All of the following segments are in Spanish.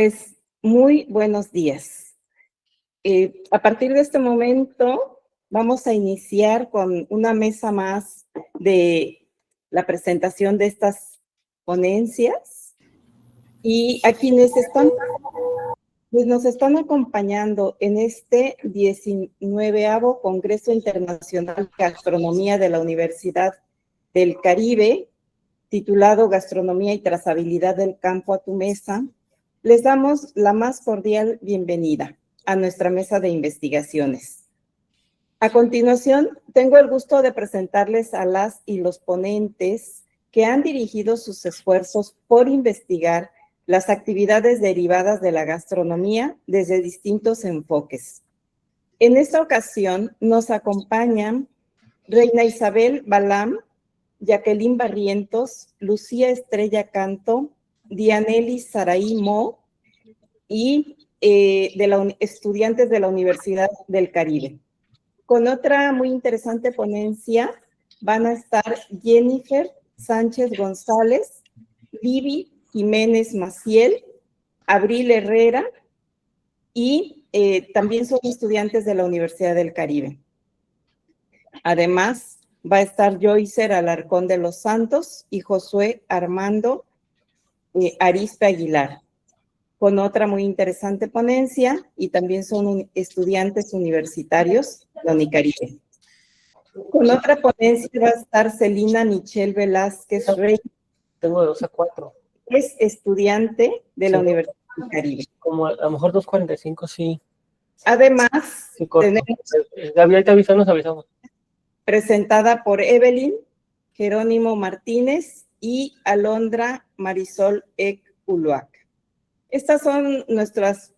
Pues muy buenos días. A partir de este momento vamos a iniciar con una mesa más de la presentación de estas ponencias y a quienes nos están acompañando en este 19º Congreso Internacional de Gastronomía de la Universidad del Caribe, titulado Gastronomía y Trazabilidad del Campo a tu Mesa. Les damos la más cordial bienvenida a nuestra mesa de investigaciones. A continuación, tengo el gusto de presentarles a las y los ponentes que han dirigido sus esfuerzos por investigar las actividades derivadas de la gastronomía desde distintos enfoques. En esta ocasión nos acompañan Reina Isabel Balam, Jacqueline Barrientos, Lucía Estrella Canto, Dianely Saraí Mo y estudiantes de la Universidad del Caribe. Con otra muy interesante ponencia van a estar Jennifer Sánchez González, Vivi Jiménez Maciel, Abril Herrera y también son estudiantes de la Universidad del Caribe. Además, va a estar Joycer Alarcón de los Santos y Josué Armando Arispe Aguilar, con otra muy interesante ponencia y también son estudiantes universitarios de la Unicaribe. Con otra ponencia va a estar Celina Michelle Velázquez Rey. Tengo de 2 a 4. Es estudiante de la Universidad del Caribe. Como a lo mejor 2:45, sí. Además, Sí, tenemos Gaby, ahí te avisamos, nos avisamos. Presentada por Evelyn, Jerónimo Martínez y Alondra Marisol Ek Uluac. Estas son nuestras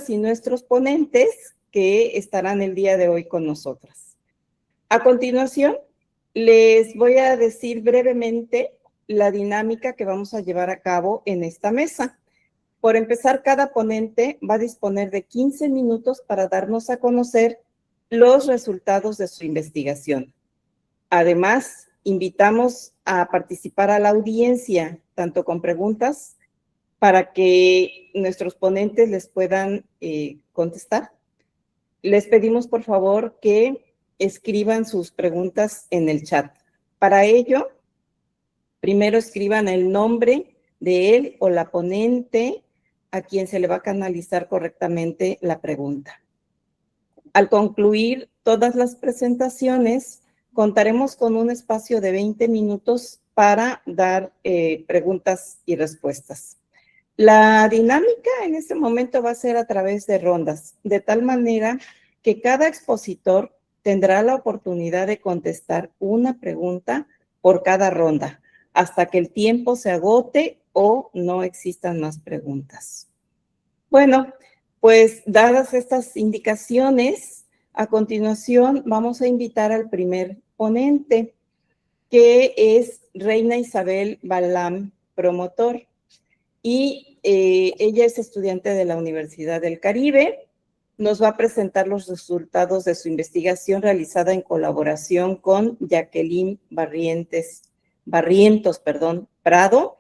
y nuestros ponentes que estarán el día de hoy con nosotras. A continuación, les voy a decir brevemente la dinámica que vamos a llevar a cabo en esta mesa. Por empezar, cada ponente va a disponer de 15 minutos para darnos a conocer los resultados de su investigación. Además, invitamos a participar a la audiencia, tanto con preguntas para que nuestros ponentes les puedan contestar. Les pedimos, por favor, que escriban sus preguntas en el chat. Para ello, primero escriban el nombre de él o la ponente a quien se le va a canalizar correctamente la pregunta. Al concluir todas las presentaciones, contaremos con un espacio de 20 minutos para dar preguntas y respuestas. La dinámica en este momento va a ser a través de rondas, de tal manera que cada expositor tendrá la oportunidad de contestar una pregunta por cada ronda, hasta que el tiempo se agote o no existan más preguntas. Bueno, pues dadas estas indicaciones, a continuación vamos a invitar al primer ponente, que es Reina Isabel Balam, promotor. Y ella es estudiante de la Universidad del Caribe. Nos va a presentar los resultados de su investigación realizada en colaboración con Jacqueline Barrientos Prado,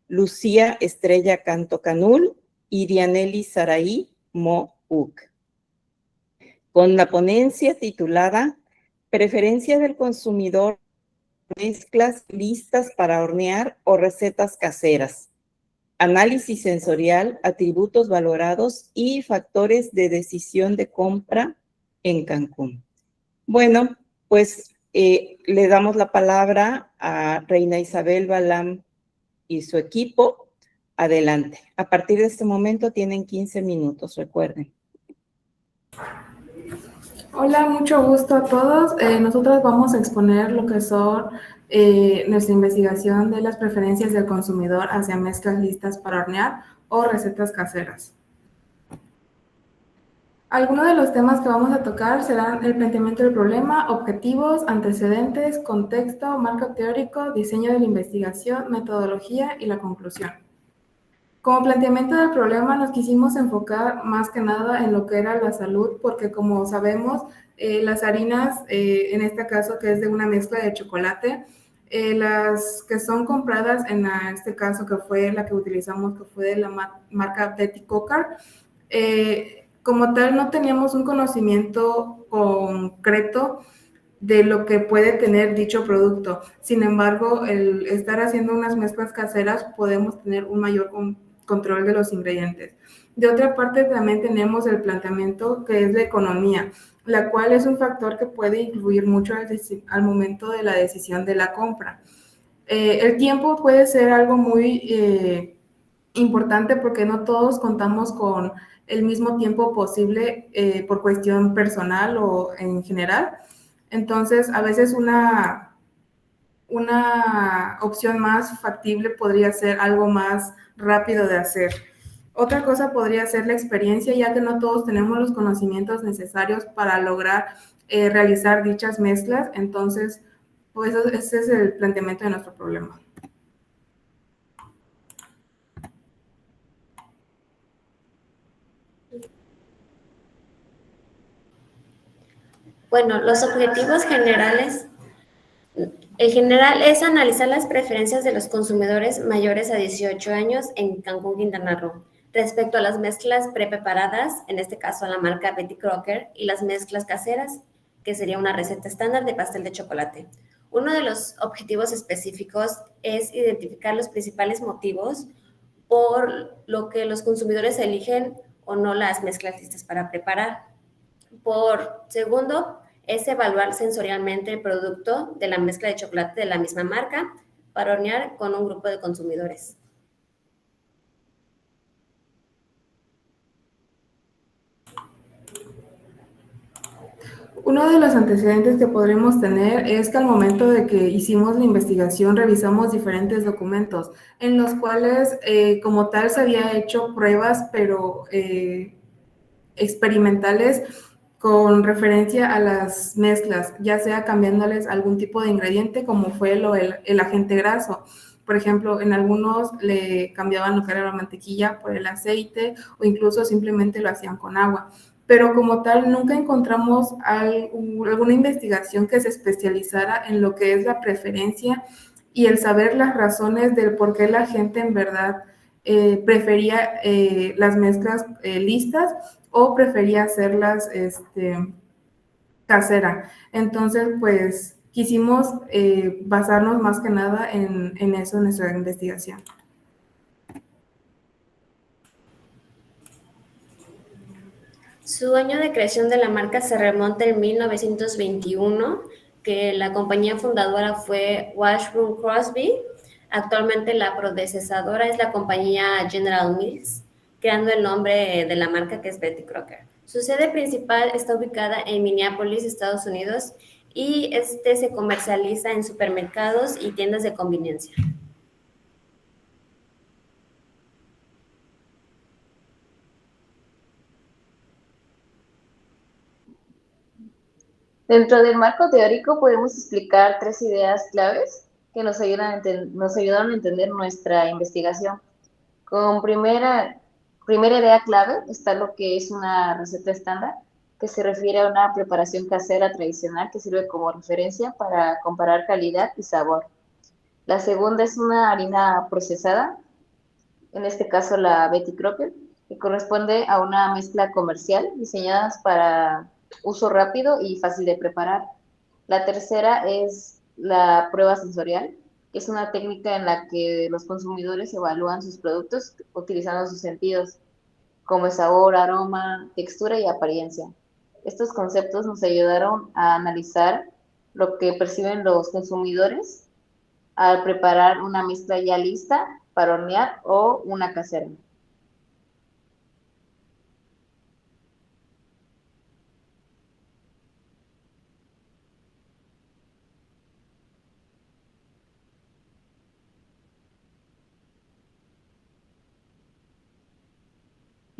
Lucía Estrella Canto Canul y Dianely Saraí Mo Uc, con la ponencia titulada Preferencia del consumidor, mezclas listas para hornear o recetas caseras. Análisis sensorial, atributos valorados y factores de decisión de compra en Cancún. Bueno, pues le damos la palabra a Reina Isabel Balam y su equipo. Adelante. A partir de este momento tienen 15 minutos, recuerden. Hola, mucho gusto a todos. Nosotros vamos a exponer lo que son nuestra investigación de las preferencias del consumidor hacia mezclas listas para hornear o recetas caseras. Algunos de los temas que vamos a tocar serán el planteamiento del problema, objetivos, antecedentes, contexto, marco teórico, diseño de la investigación, metodología y la conclusión. Como planteamiento del problema nos quisimos enfocar más que nada en lo que era la salud, porque como sabemos, las harinas, en este caso que es de una mezcla de chocolate, Las que son compradas, en este caso que fue la que utilizamos, que fue de la marca Betty Crocker, como tal no teníamos un conocimiento concreto de lo que puede tener dicho producto. Sin embargo, el estar haciendo unas mezclas caseras podemos tener un mayor control de los ingredientes. De otra parte, también tenemos el planteamiento que es la economía, la cual es un factor que puede influir mucho al momento de la decisión de la compra. El tiempo puede ser algo muy importante porque no todos contamos con el mismo tiempo posible por cuestión personal o en general. Entonces, a veces una opción más factible podría ser algo más rápido de hacer. Otra cosa podría ser la experiencia, ya que no todos tenemos los conocimientos necesarios para lograr realizar dichas mezclas. Entonces, pues ese es el planteamiento de nuestro problema. Bueno, los objetivos generales, el general es analizar las preferencias de los consumidores mayores a 18 años en Cancún, Quintana Roo, respecto a las mezclas preparadas, en este caso la marca Betty Crocker, y las mezclas caseras, que sería una receta estándar de pastel de chocolate. Uno de los objetivos específicos es identificar los principales motivos por lo que los consumidores eligen o no las mezclas listas para preparar. Por segundo, es evaluar sensorialmente el producto de la mezcla de chocolate de la misma marca para hornear con un grupo de consumidores. Uno de los antecedentes que podremos tener es que al momento de que hicimos la investigación revisamos diferentes documentos en los cuales como tal se había hecho pruebas pero experimentales con referencia a las mezclas, ya sea cambiándoles algún tipo de ingrediente como fue el agente graso. Por ejemplo, en algunos le cambiaban lo que era la mantequilla por el aceite o incluso simplemente lo hacían con agua. Pero como tal, nunca encontramos alguna investigación que se especializara en lo que es la preferencia y el saber las razones del por qué la gente en verdad prefería las mezclas listas o prefería hacerlas casera. Entonces, pues quisimos basarnos más que nada en eso, en nuestra investigación. Su año de creación de la marca se remonta en 1921, que la compañía fundadora fue Washburn Crosby. Actualmente la predecesora es la compañía General Mills, creando el nombre de la marca que es Betty Crocker. Su sede principal está ubicada en Minneapolis, Estados Unidos, y se comercializa en supermercados y tiendas de conveniencia. Dentro del marco teórico podemos explicar 3 ideas claves que nos ayudaron a entender nuestra investigación. Como primera idea clave está lo que es una receta estándar, que se refiere a una preparación casera tradicional que sirve como referencia para comparar calidad y sabor. La segunda es una harina procesada, en este caso la Betty Crocker, que corresponde a una mezcla comercial diseñada para uso rápido y fácil de preparar. La tercera es la prueba sensorial, que es una técnica en la que los consumidores evalúan sus productos utilizando sus sentidos, como el sabor, aroma, textura y apariencia. Estos conceptos nos ayudaron a analizar lo que perciben los consumidores al preparar una mezcla ya lista para hornear o una casera.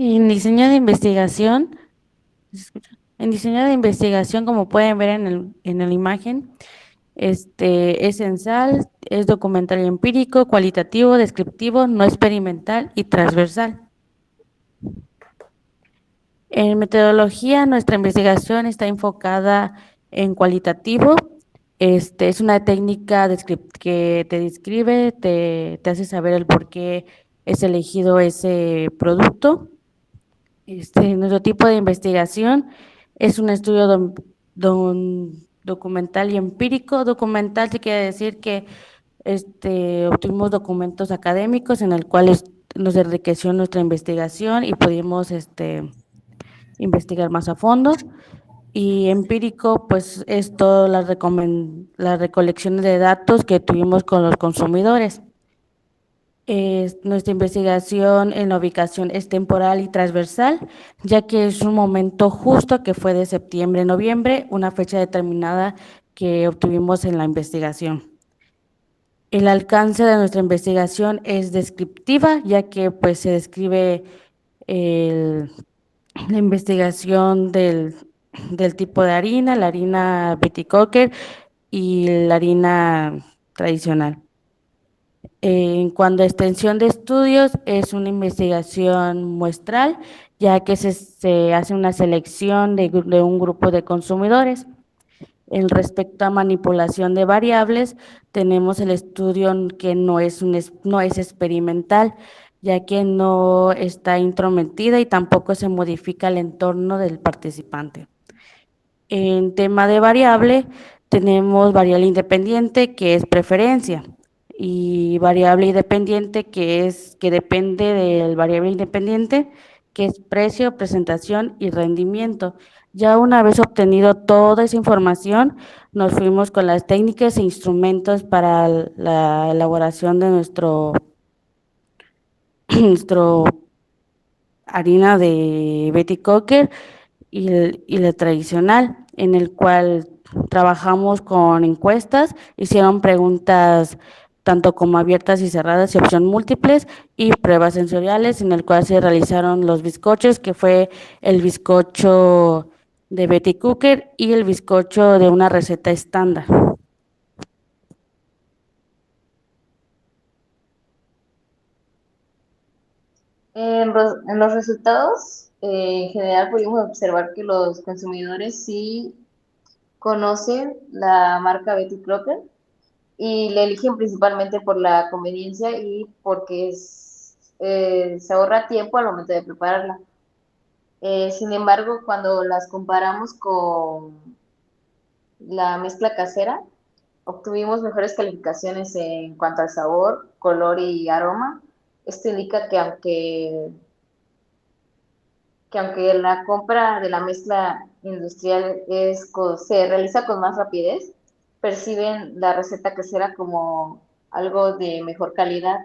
En diseño de investigación, ¿se escucha? En diseño de investigación, como pueden ver en la imagen, es censal, es documental y empírico, cualitativo, descriptivo, no experimental y transversal. En metodología, nuestra investigación está enfocada en cualitativo, Es una técnica que te describe, te hace saber el por qué es elegido ese producto. Nuestro tipo de investigación es un estudio documental y empírico. Documental sí quiere decir que obtuvimos documentos académicos en el cual nos enriqueció nuestra investigación y pudimos investigar más a fondo. Y empírico, pues, es todas las recolecciones de datos que tuvimos con los consumidores. Nuestra investigación en la ubicación es temporal y transversal, ya que es un momento justo que fue de septiembre a noviembre, una fecha determinada que obtuvimos en la investigación. El alcance de nuestra investigación es descriptiva, ya que pues se describe la investigación del tipo de harina, la harina Betty Crocker y la harina tradicional. En cuanto a extensión de estudios, es una investigación muestral, ya que se hace una selección de un grupo de consumidores. En respecto a manipulación de variables, tenemos el estudio que no es experimental, ya que no está intrometida y tampoco se modifica el entorno del participante. En tema de variable, tenemos variable independiente, que es preferencia, y variable independiente, que depende del variable independiente, que es precio, presentación y rendimiento. Ya una vez obtenido toda esa información, nos fuimos con las técnicas e instrumentos para la elaboración de nuestro harina de Betty Crocker y la tradicional, en el cual trabajamos con encuestas, hicieron preguntas tanto como abiertas y cerradas y opción múltiples, y pruebas sensoriales, en el cual se realizaron los bizcochos, que fue el bizcocho de Betty Crocker y el bizcocho de una receta estándar. En los resultados, en general pudimos observar que los consumidores sí conocen la marca Betty Crocker y la eligen principalmente por la conveniencia y porque se ahorra tiempo al momento de prepararla. Sin embargo, cuando las comparamos con la mezcla casera, obtuvimos mejores calificaciones en cuanto al sabor, color y aroma. Esto indica que aunque la compra de la mezcla industrial se realiza con más rapidez, perciben la receta casera como algo de mejor calidad.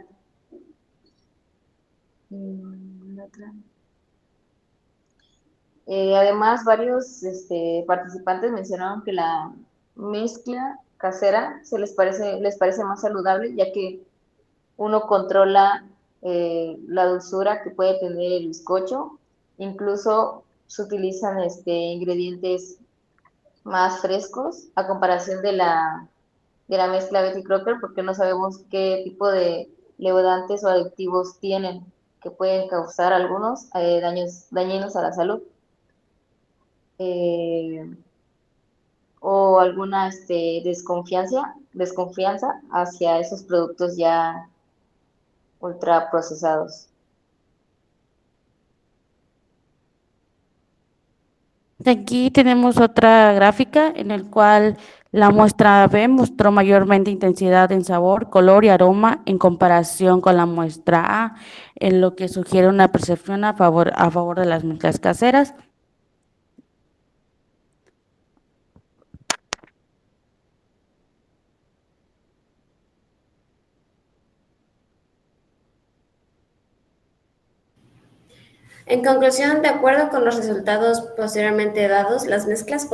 Además, varios participantes mencionaron que la mezcla casera les parece más saludable, ya que uno controla la dulzura que puede tener el bizcocho. Incluso se utilizan ingredientes más frescos a comparación de la mezcla Betty Crocker, porque no sabemos qué tipo de levadantes o aditivos tienen, que pueden causar algunos dañinos a la salud. O alguna desconfianza hacia esos productos ya ultraprocesados. Aquí tenemos otra gráfica en el cual la muestra B mostró mayormente intensidad en sabor, color y aroma en comparación con la muestra A, en lo que sugiere una percepción a favor de las mezclas caseras. En conclusión, de acuerdo con los resultados posteriormente dados, las mezclas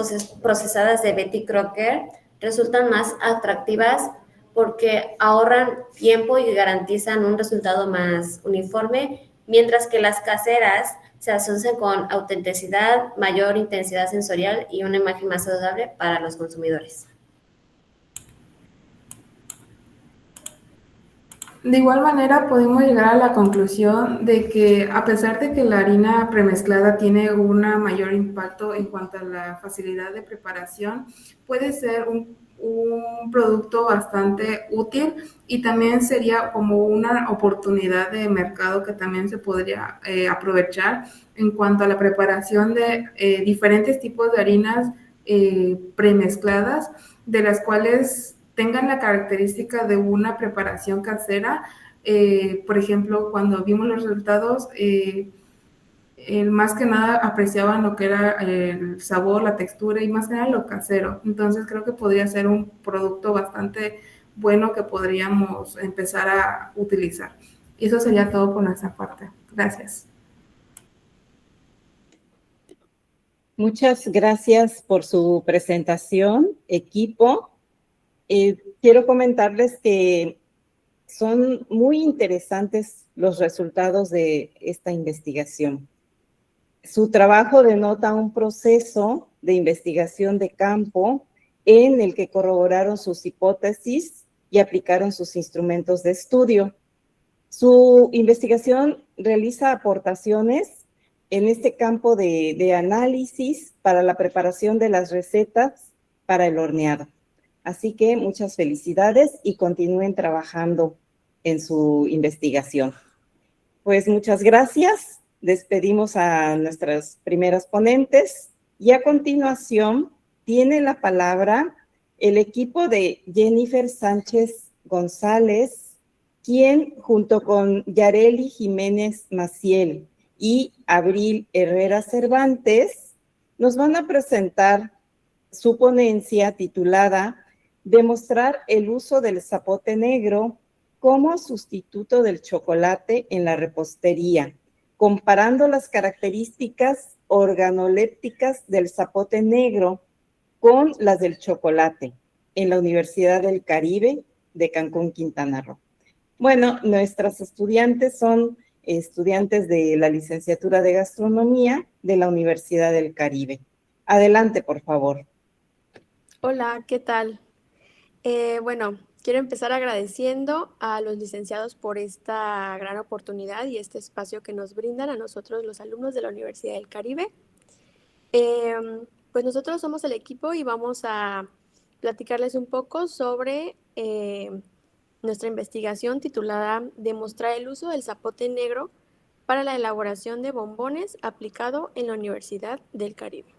procesadas de Betty Crocker resultan más atractivas porque ahorran tiempo y garantizan un resultado más uniforme, mientras que las caseras se asocian con autenticidad, mayor intensidad sensorial y una imagen más saludable para los consumidores. De igual manera, podemos llegar a la conclusión de que, a pesar de que la harina premezclada tiene un mayor impacto en cuanto a la facilidad de preparación, puede ser un producto bastante útil y también sería como una oportunidad de mercado que también se podría aprovechar en cuanto a la preparación de diferentes tipos de harinas premezcladas, de las cuales tengan la característica de una preparación casera. Por ejemplo, cuando vimos los resultados, más que nada apreciaban lo que era el sabor, la textura y más que nada lo casero. Entonces creo que podría ser un producto bastante bueno que podríamos empezar a utilizar. Y eso sería todo por nuestra parte. Gracias. Muchas gracias por su presentación, equipo. Quiero comentarles que son muy interesantes los resultados de esta investigación. Su trabajo denota un proceso de investigación de campo en el que corroboraron sus hipótesis y aplicaron sus instrumentos de estudio. Su investigación realiza aportaciones en este campo de análisis para la preparación de las recetas para el horneado. Así que muchas felicidades y continúen trabajando en su investigación. Pues muchas gracias. Despedimos a nuestras primeras ponentes y a continuación tiene la palabra el equipo de Jennifer Sánchez González, quien junto con Yareli Jiménez Maciel y Abril Herrera Cervantes nos van a presentar su ponencia titulada Demostrar el uso del zapote negro como sustituto del chocolate en la repostería, comparando las características organolépticas del zapote negro con las del chocolate en la Universidad del Caribe de Cancún, Quintana Roo. Bueno, nuestras estudiantes son estudiantes de la licenciatura de gastronomía de la Universidad del Caribe. Adelante, por favor. Hola, ¿qué tal? Bueno, quiero empezar agradeciendo a los licenciados por esta gran oportunidad y este espacio que nos brindan a nosotros, los alumnos de la Universidad del Caribe. Pues nosotros somos el equipo y vamos a platicarles un poco sobre nuestra investigación titulada Demostrar el uso del zapote negro para la elaboración de bombones aplicado en la Universidad del Caribe.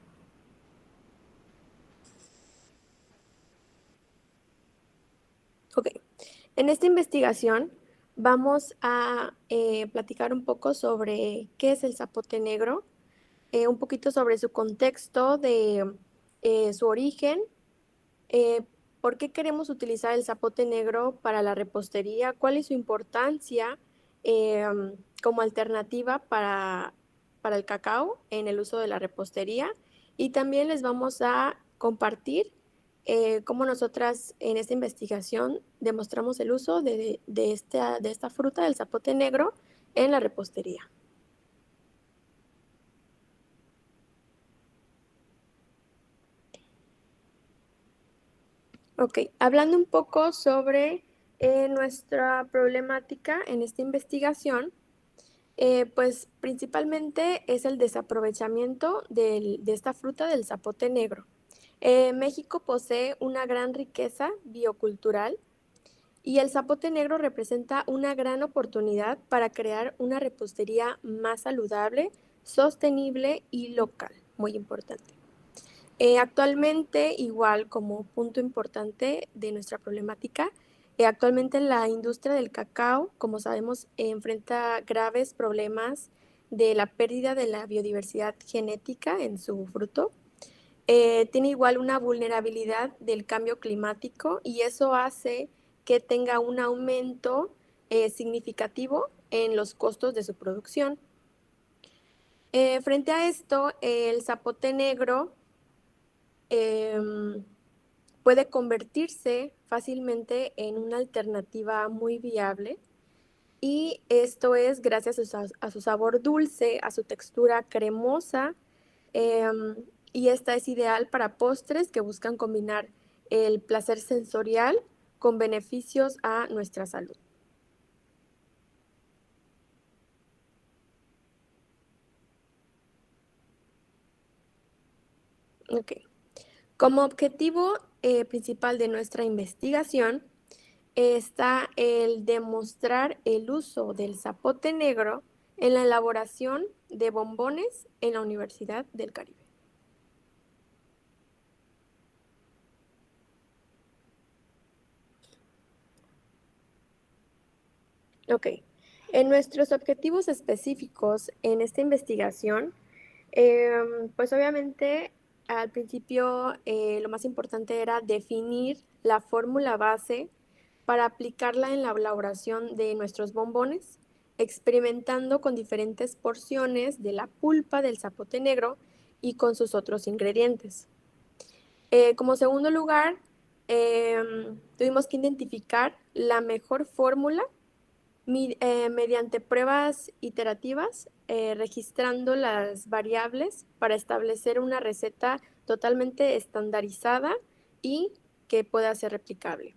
Ok, en esta investigación vamos a platicar un poco sobre qué es el zapote negro, un poquito sobre su contexto, de su origen, por qué queremos utilizar el zapote negro para la repostería, cuál es su importancia como alternativa para el cacao en el uso de la repostería, y también les vamos a compartir cómo nosotras en esta investigación demostramos el uso de esta fruta, del zapote negro, en la repostería. Ok, hablando un poco sobre nuestra problemática en esta investigación, pues principalmente es el desaprovechamiento de esta fruta del zapote negro. México posee una gran riqueza biocultural y el zapote negro representa una gran oportunidad para crear una repostería más saludable, sostenible y local, muy importante. Actualmente, igual como punto importante de nuestra problemática, actualmente la industria del cacao, como sabemos, enfrenta graves problemas de la pérdida de la biodiversidad genética en su fruto. Tiene igual una vulnerabilidad del cambio climático y eso hace que tenga un aumento significativo en los costos de su producción. Frente a esto, el zapote negro puede convertirse fácilmente en una alternativa muy viable, y esto es gracias a su sabor dulce, a su textura cremosa, y esta es ideal para postres que buscan combinar el placer sensorial con beneficios a nuestra salud. Ok. Como objetivo principal de nuestra investigación está el demostrar el uso del zapote negro en la elaboración de bombones en la Universidad del Caribe. Ok, en nuestros objetivos específicos en esta investigación, pues obviamente al principio lo más importante era definir la fórmula base para aplicarla en la elaboración de nuestros bombones, experimentando con diferentes porciones de la pulpa del zapote negro y con sus otros ingredientes. Como segundo lugar, tuvimos que identificar la mejor fórmula mediante pruebas iterativas, registrando las variables para establecer una receta totalmente estandarizada y que pueda ser replicable.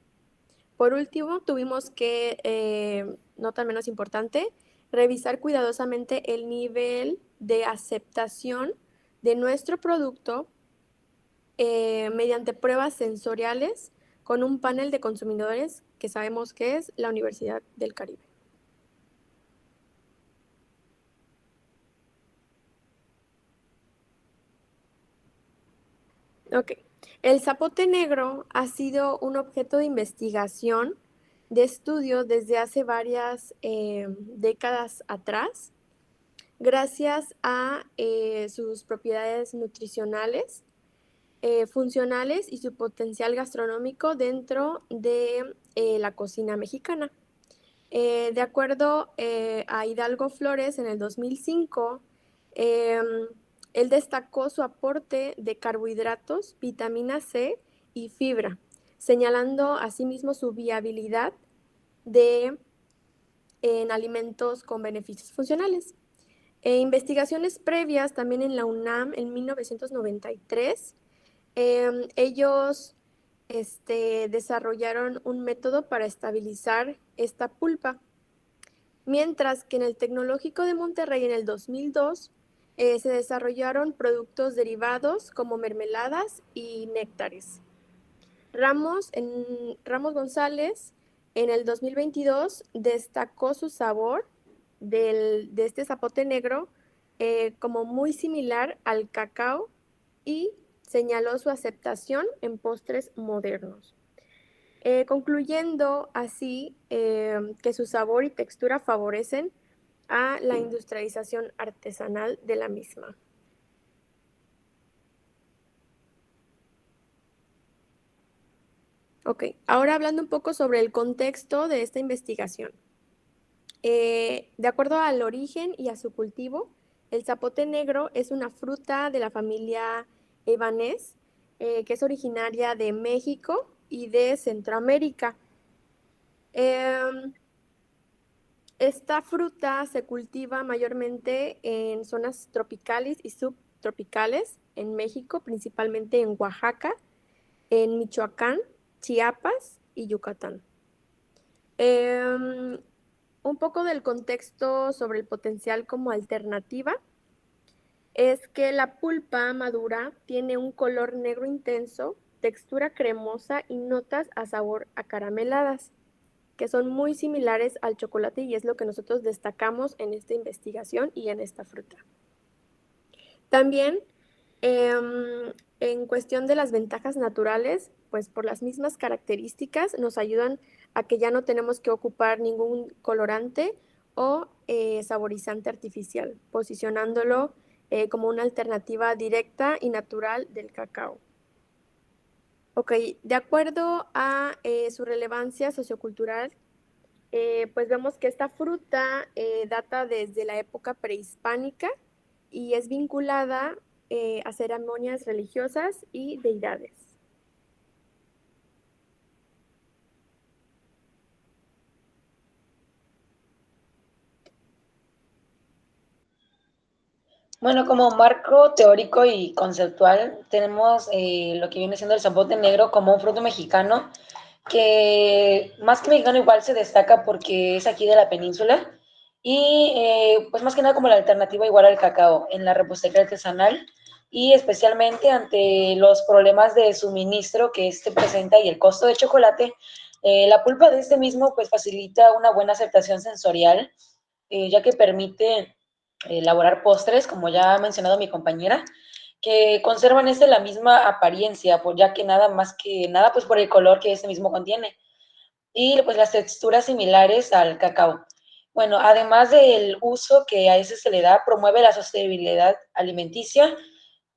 Por último, tuvimos que, no tan menos importante, revisar cuidadosamente el nivel de aceptación de nuestro producto mediante pruebas sensoriales con un panel de consumidores que sabemos que es la Universidad del Caribe. Ok. El zapote negro ha sido un objeto de investigación, de estudio desde hace varias décadas atrás, gracias a sus propiedades nutricionales, funcionales y su potencial gastronómico dentro de la cocina mexicana. De acuerdo a Hidalgo Flores en el 2005, él destacó su aporte de carbohidratos, vitamina C y fibra, señalando asimismo su viabilidad en alimentos con beneficios funcionales. Investigaciones previas también en la UNAM en 1993, ellos desarrollaron un método para estabilizar esta pulpa, mientras que en el Tecnológico de Monterrey en el 2002 se desarrollaron productos derivados como mermeladas y néctares. Ramos González en el 2022 destacó su sabor de este zapote negro como muy similar al cacao y señaló su aceptación en postres modernos. Concluyendo así que su sabor y textura favorecen a la industrialización artesanal de la misma. Ok, ahora hablando un poco sobre el contexto de esta investigación. De acuerdo al origen y a su cultivo, el zapote negro es una fruta de la familia Ebanés, que es originaria de México y de Centroamérica. Esta fruta se cultiva mayormente en zonas tropicales y subtropicales en México, principalmente en Oaxaca, en Michoacán, Chiapas y Yucatán. Un poco del contexto sobre el potencial como alternativa es que la pulpa madura tiene un color negro intenso, textura cremosa y notas a sabor acarameladas, que son muy similares al chocolate y es lo que nosotros destacamos en esta investigación y en esta fruta. También, en cuestión de las ventajas naturales, pues por las mismas características nos ayudan a que ya no tenemos que ocupar ningún colorante o saborizante artificial, posicionándolo como una alternativa directa y natural del cacao. Ok, de acuerdo a su relevancia sociocultural, pues vemos que esta fruta data desde la época prehispánica y es vinculada a ceremonias religiosas y deidades. Bueno, como marco teórico y conceptual, tenemos lo que viene siendo el zapote negro como un fruto mexicano que más que mexicano igual se destaca porque es aquí de la península y pues más que nada como la alternativa igual al cacao en la repostería artesanal y especialmente ante los problemas de suministro que este presenta y el costo de chocolate, la pulpa de este mismo pues facilita una buena aceptación sensorial, ya que permite elaborar postres, como ya ha mencionado mi compañera, que conservan la misma apariencia, pues, ya que nada más que nada, pues por el color que este mismo contiene. Y pues las texturas similares al cacao. Bueno, además del uso que a ese se le da, promueve la sostenibilidad alimenticia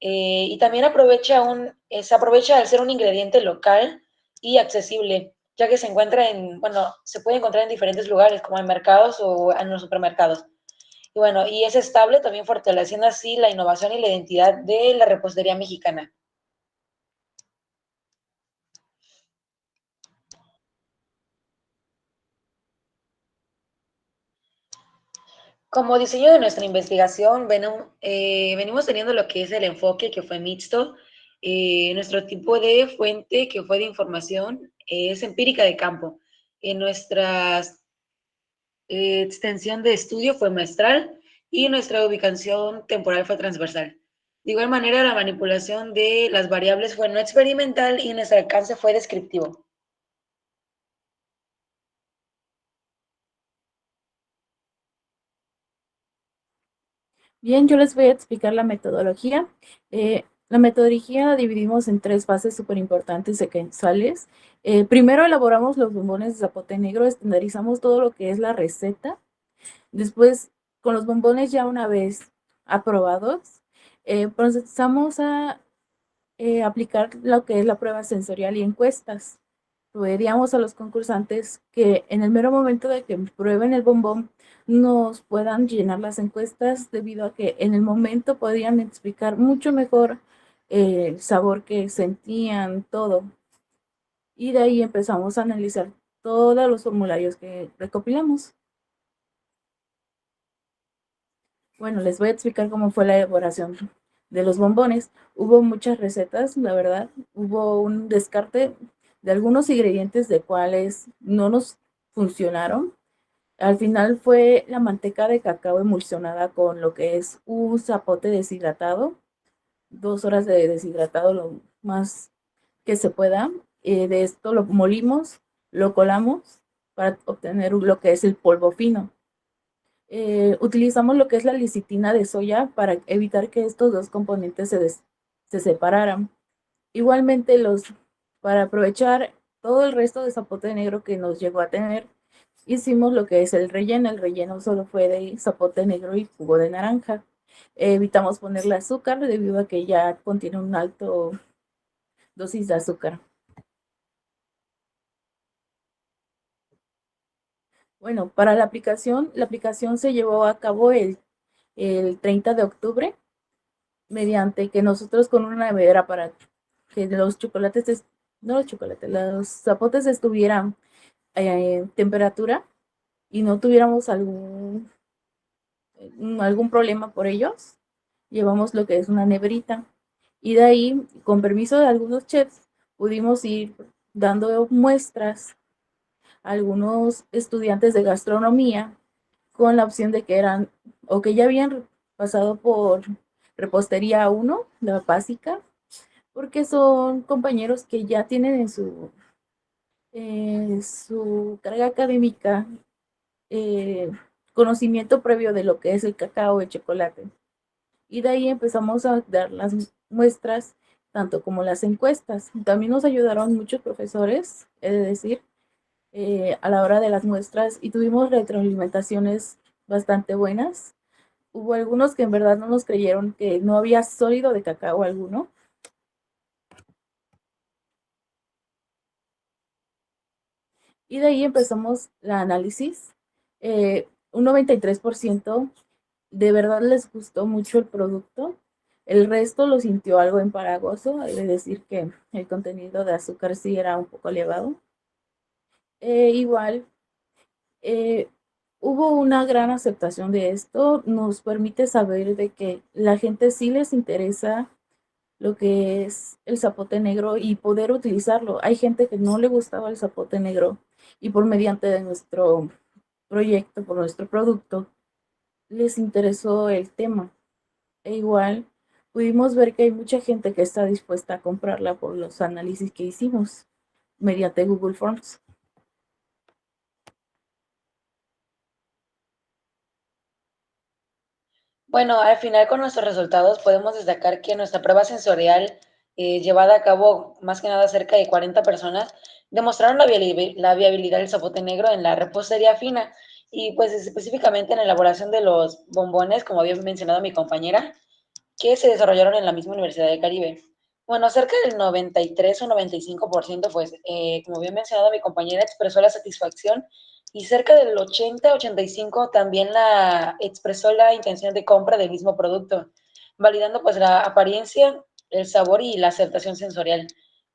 y también se aprovecha al ser un ingrediente local y accesible, ya que se encuentra se puede encontrar en diferentes lugares, como en mercados o en los supermercados. Y bueno, y es estable, también fortaleciendo así la innovación y la identidad de la repostería mexicana. Como diseño de nuestra investigación, venimos teniendo lo que es el enfoque que fue mixto. Nuestro tipo de fuente que fue de información es empírica de campo. Nuestra extensión de estudio fue muestral y nuestra ubicación temporal fue transversal. De igual manera, la manipulación de las variables fue no experimental y nuestro alcance fue descriptivo. Bien, yo les voy a explicar la metodología. La metodología la dividimos en 3 fases súper importantes secuenciales. Primero elaboramos los bombones de zapote negro, estandarizamos todo lo que es la receta. Después, con los bombones ya una vez aprobados, procesamos a aplicar lo que es la prueba sensorial y encuestas. Pediríamos a los concursantes que en el mero momento de que prueben el bombón nos puedan llenar las encuestas, debido a que en el momento podrían explicar mucho mejor el sabor que sentían, todo. Y de ahí empezamos a analizar todos los formularios que recopilamos. Bueno, les voy a explicar cómo fue la elaboración de los bombones. Hubo muchas recetas, la verdad. Hubo un descarte de algunos ingredientes de cuales no nos funcionaron. Al final fue la manteca de cacao emulsionada con lo que es un zapote deshidratado, 2 horas de deshidratado lo más que se pueda. De esto lo molimos, lo colamos para obtener lo que es el polvo fino. Utilizamos lo que es la licitina de soya para evitar que estos dos componentes se separaran. Igualmente, para aprovechar todo el resto de zapote negro que nos llegó a tener, hicimos lo que es el relleno. El relleno solo fue de zapote negro y jugo de naranja. Evitamos ponerle azúcar debido a que ya contiene un alto dosis de azúcar. Bueno, para la aplicación se llevó a cabo el 30 de octubre, mediante que nosotros con una nevera para que los zapotes estuvieran en temperatura y no tuviéramos algún problema por ellos, llevamos lo que es una neverita. Y de ahí, con permiso de algunos chefs, pudimos ir dando muestras a algunos estudiantes de gastronomía con la opción de que eran o que ya habían pasado por repostería 1, la básica, porque son compañeros que ya tienen en su carga académica conocimiento previo de lo que es el cacao, el chocolate. Y de ahí empezamos a dar las muestras, tanto como las encuestas. También nos ayudaron muchos profesores, he de decir, a la hora de las muestras, y tuvimos retroalimentaciones bastante buenas. Hubo algunos que en verdad no nos creyeron que no había sólido de cacao alguno. Y de ahí empezamos la análisis. Un 93% de verdad les gustó mucho el producto. El resto lo sintió algo empalagoso, es decir que el contenido de azúcar sí era un poco elevado. Igual, hubo una gran aceptación de esto. Nos permite saber de que la gente sí les interesa lo que es el zapote negro y poder utilizarlo. Hay gente que no le gustaba el zapote negro y por mediante de nuestro proyecto, por nuestro producto, les interesó el tema. E igual pudimos ver que hay mucha gente que está dispuesta a comprarla por los análisis que hicimos mediante Google Forms. Bueno, al final con nuestros resultados podemos destacar que nuestra prueba sensorial llevada a cabo más que nada cerca de 40 personas demostraron la viabilidad del zapote negro en la repostería fina y pues específicamente en la elaboración de los bombones, como había mencionado mi compañera, que se desarrollaron en la misma Universidad del Caribe. Bueno, cerca del 93 o 95%, pues, como bien mencionado, mi compañera expresó la satisfacción y cerca del 80-85% también expresó la intención de compra del mismo producto, validando pues la apariencia, el sabor y la aceptación sensorial.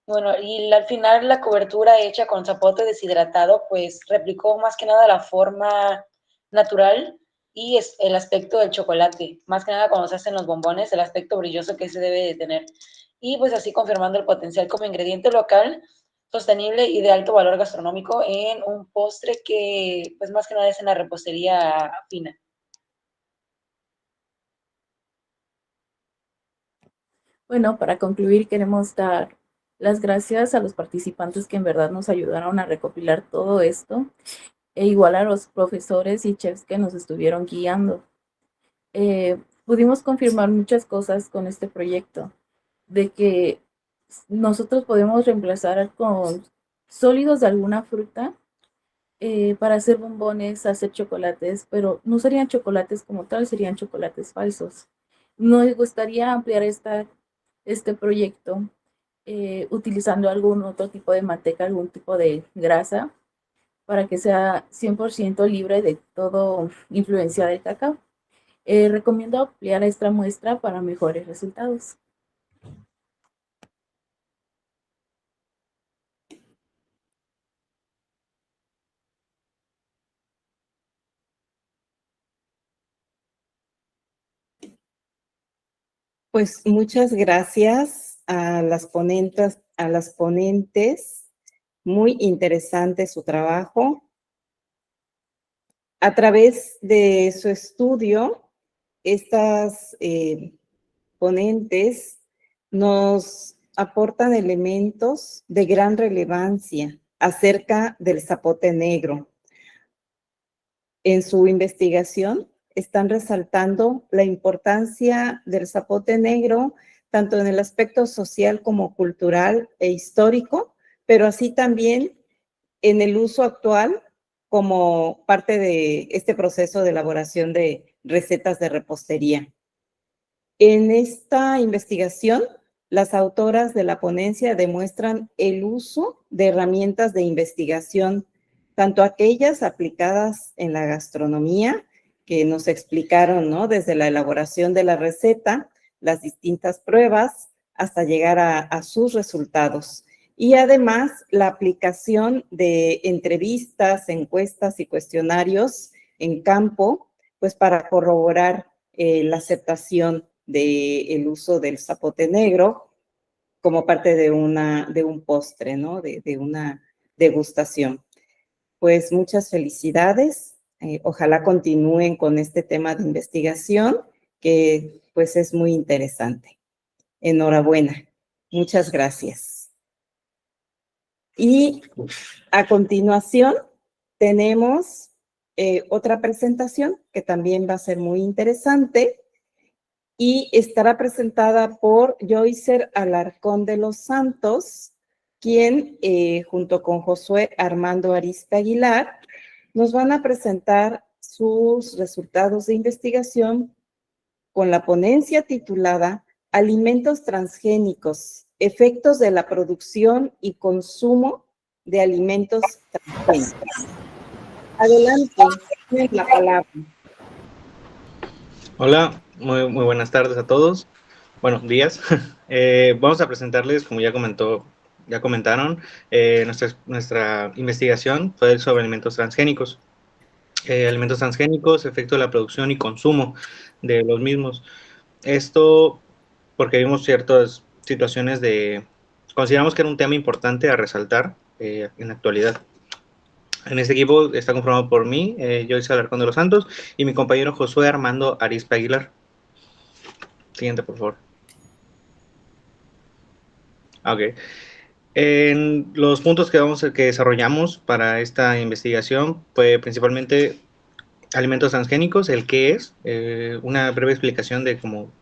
Bueno, y al final la cobertura hecha con zapote deshidratado, pues replicó más que nada la forma natural y es el aspecto del chocolate, más que nada cuando se hacen los bombones, el aspecto brilloso que se debe de tener. Y pues así confirmando el potencial como ingrediente local, sostenible y de alto valor gastronómico en un postre que pues más que nada es en la repostería fina. Bueno, para concluir, queremos dar las gracias a los participantes que en verdad nos ayudaron a recopilar todo esto, e igual a los profesores y chefs que nos estuvieron guiando. Pudimos confirmar muchas cosas con este proyecto, de que nosotros podemos reemplazar con sólidos de alguna fruta para hacer bombones, hacer chocolates, pero no serían chocolates como tal, serían chocolates falsos. Nos gustaría ampliar este proyecto utilizando algún otro tipo de manteca, algún tipo de grasa, para que sea 100% libre de todo influencia del cacao. Recomiendo ampliar esta muestra para mejores resultados. Pues muchas gracias a las ponentes. Muy interesante su trabajo. A través de su estudio, estas ponentes nos aportan elementos de gran relevancia acerca del zapote negro. En su investigación están resaltando la importancia del zapote negro tanto en el aspecto social como cultural e histórico, pero así también en el uso actual como parte de este proceso de elaboración de recetas de repostería. En esta investigación, las autoras de la ponencia demuestran el uso de herramientas de investigación, tanto aquellas aplicadas en la gastronomía, que nos explicaron, ¿no? Desde la elaboración de la receta, las distintas pruebas, hasta llegar a sus resultados. Y además, la aplicación de entrevistas, encuestas y cuestionarios en campo, pues para corroborar la aceptación del uso del zapote negro como parte de un postre, ¿no? De una degustación. Pues muchas felicidades. Ojalá continúen con este tema de investigación, que pues es muy interesante. Enhorabuena. Muchas gracias. Y a continuación tenemos otra presentación que también va a ser muy interesante y estará presentada por Joycer Alarcón de los Santos, quien junto con Josué Armando Arizpe Aguilar nos van a presentar sus resultados de investigación con la ponencia titulada Alimentos transgénicos, efectos de la producción y consumo de alimentos transgénicos. Adelante, tienen la palabra. Hola, muy buenas tardes a todos. Buenos días. Vamos a presentarles, como ya comentaron, nuestra investigación fue sobre alimentos transgénicos. Alimentos transgénicos, efecto de la producción y consumo de los mismos. Esto porque vimos ciertas situaciones consideramos que era un tema importante a resaltar en la actualidad. En este equipo está conformado por mí, Joyce Alarcón de los Santos, y mi compañero Josué Armando Arizpe Aguilar. Siguiente, por favor. Ok. En los puntos que desarrollamos para esta investigación fue principalmente alimentos transgénicos, el qué es, una breve explicación de cómo,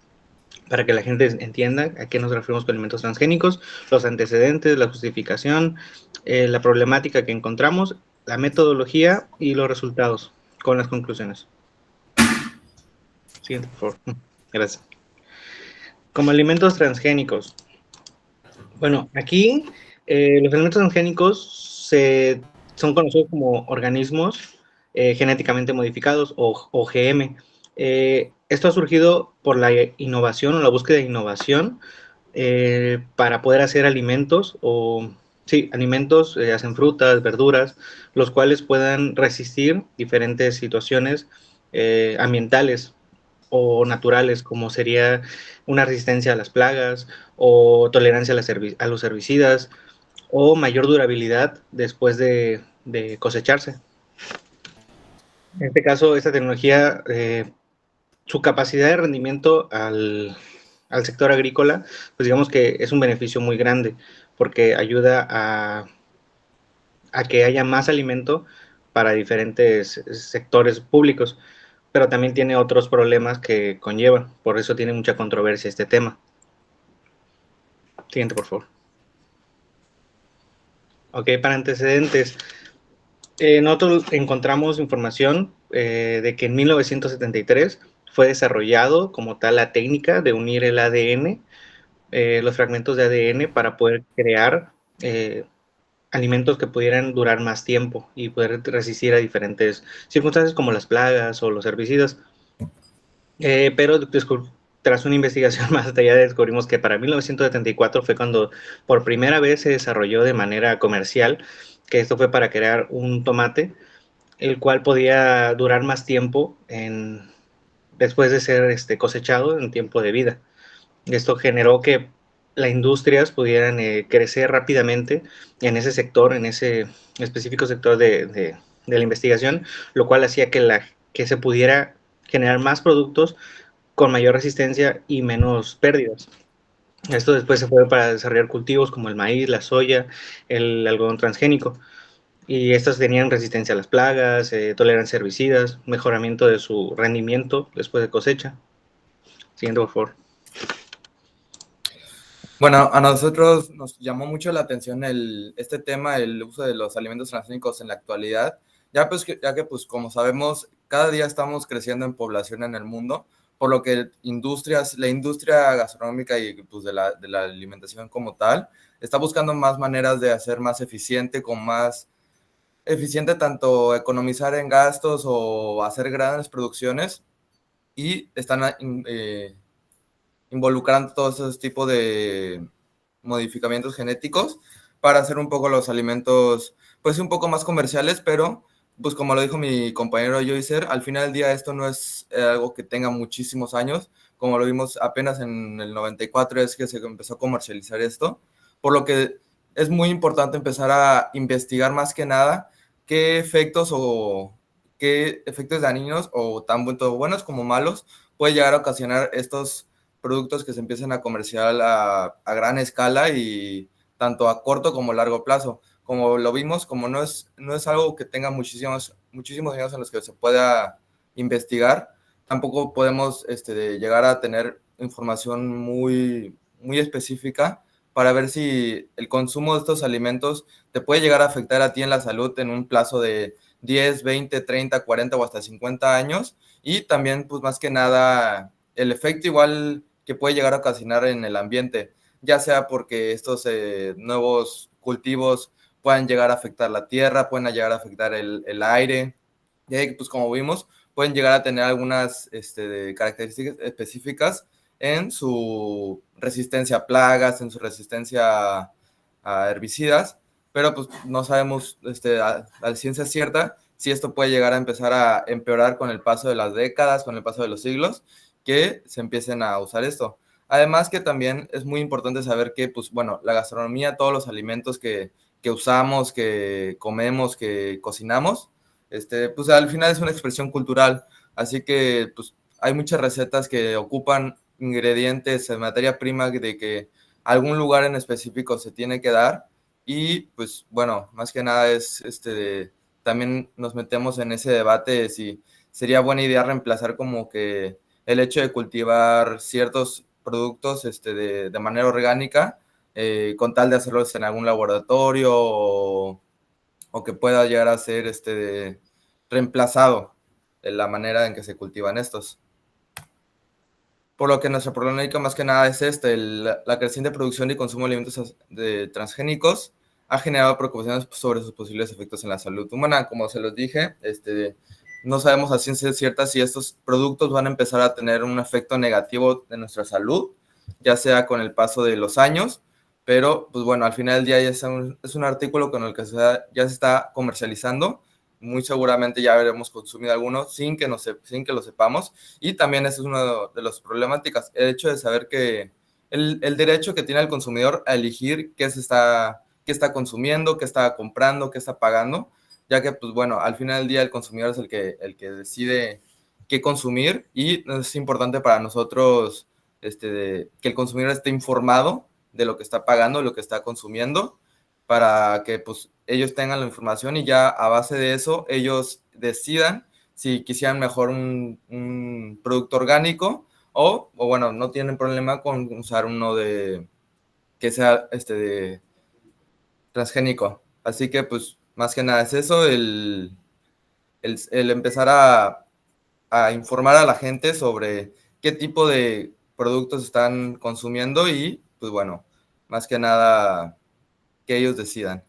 para que la gente entienda a qué nos referimos con alimentos transgénicos, los antecedentes, la justificación, la problemática que encontramos, la metodología y los resultados con las conclusiones. Siguiente, por favor. Gracias. Como alimentos transgénicos. Bueno, aquí los alimentos transgénicos son conocidos como organismos genéticamente modificados o OGM. Esto ha surgido por la innovación o la búsqueda de innovación para poder hacer alimentos alimentos, hacen frutas, verduras, los cuales puedan resistir diferentes situaciones ambientales o naturales, como sería una resistencia a las plagas o tolerancia a los herbicidas o mayor durabilidad después de cosecharse. En este caso, esta tecnología, su capacidad de rendimiento al sector agrícola, pues digamos que es un beneficio muy grande, porque ayuda a que haya más alimento para diferentes sectores públicos, pero también tiene otros problemas que conlleva, por eso tiene mucha controversia este tema. Siguiente, por favor. Ok, para antecedentes, nosotros encontramos información de que en 1973 fue desarrollado como tal la técnica de unir el ADN, los fragmentos de ADN, para poder crear alimentos que pudieran durar más tiempo y poder resistir a diferentes circunstancias como las plagas o los herbicidas. Pero tras una investigación más detallada descubrimos que para 1974 fue cuando por primera vez se desarrolló de manera comercial, que esto fue para crear un tomate, el cual podía durar más tiempo después de ser cosechado en tiempo de vida. Esto generó que las industrias pudieran crecer rápidamente en ese sector, en ese específico sector de la investigación, lo cual hacía que se pudiera generar más productos con mayor resistencia y menos pérdidas. Esto después se fue para desarrollar cultivos como el maíz, la soya, el algodón transgénico. Y estos tenían resistencia a las plagas, tolerancia a herbicidas, mejoramiento de su rendimiento después de cosecha. Siguiente, por favor. Bueno, a nosotros nos llamó mucho la atención este tema, el uso de los alimentos transgénicos en la actualidad, ya que pues como sabemos, cada día estamos creciendo en población en el mundo, por lo que la industria gastronómica y pues de la alimentación como tal, está buscando más maneras de hacer más eficiente, tanto economizar en gastos o hacer grandes producciones, y están involucrando todos esos tipos de modificamientos genéticos para hacer un poco los alimentos, pues un poco más comerciales, pero pues como lo dijo mi compañero Joycer, al final del día esto no es algo que tenga muchísimos años, como lo vimos apenas en el 94 es que se empezó a comercializar esto, por lo que es muy importante empezar a investigar más que nada qué efectos dañinos o tanto buenos como malos puede llegar a ocasionar estos productos que se empiezan a comerciar a gran escala y tanto a corto como a largo plazo. Como lo vimos, como no es algo que tenga muchísimos años en los que se pueda investigar, tampoco podemos llegar a tener información muy, muy específica para ver si el consumo de estos alimentos te puede llegar a afectar a ti en la salud en un plazo de 10, 20, 30, 40 o hasta 50 años. Y también, pues más que nada, el efecto igual que puede llegar a ocasionar en el ambiente, ya sea porque estos nuevos cultivos puedan llegar a afectar la tierra, pueden llegar a afectar el aire, y pues como vimos, pueden llegar a tener algunas características específicas en su resistencia a plagas, en su resistencia a herbicidas, pero pues no sabemos a ciencia cierta si esto puede llegar a empezar a empeorar con el paso de las décadas, con el paso de los siglos, que se empiecen a usar esto. Además que también es muy importante saber que, pues bueno, la gastronomía, todos los alimentos que usamos, que comemos, que cocinamos, pues al final es una expresión cultural, así que pues hay muchas recetas que ocupan ingredientes en materia prima de que algún lugar en específico se tiene que dar y pues bueno, más que nada es también nos metemos en ese debate de si sería buena idea reemplazar como que el hecho de cultivar ciertos productos de manera orgánica con tal de hacerlos en algún laboratorio o que pueda llegar a ser reemplazado en la manera en que se cultivan estos. Por lo que nuestra problemática más que nada es la creciente producción y consumo de alimentos transgénicos ha generado preocupaciones sobre sus posibles efectos en la salud humana. Como se los dije, no sabemos a ciencia cierta si estos productos van a empezar a tener un efecto negativo en nuestra salud, ya sea con el paso de los años, pero pues bueno, al final del día ya es un artículo con el que ya se está comercializando. Muy seguramente ya habremos consumido algunos sin que lo sepamos. Y también esa es una de las problemáticas, el hecho de saber que el derecho que tiene el consumidor a elegir qué está consumiendo, qué está comprando, qué está pagando, ya que, pues bueno, al final del día el consumidor es el que decide qué consumir y es importante para nosotros que el consumidor esté informado de lo que está pagando, de lo que está consumiendo, para que pues ellos tengan la información y ya a base de eso ellos decidan si quisieran mejor un producto orgánico o bueno, no tienen problema con usar uno que sea transgénico. Así que pues más que nada es eso, el empezar a informar a la gente sobre qué tipo de productos están consumiendo y pues bueno, más que nada que ellos decidan.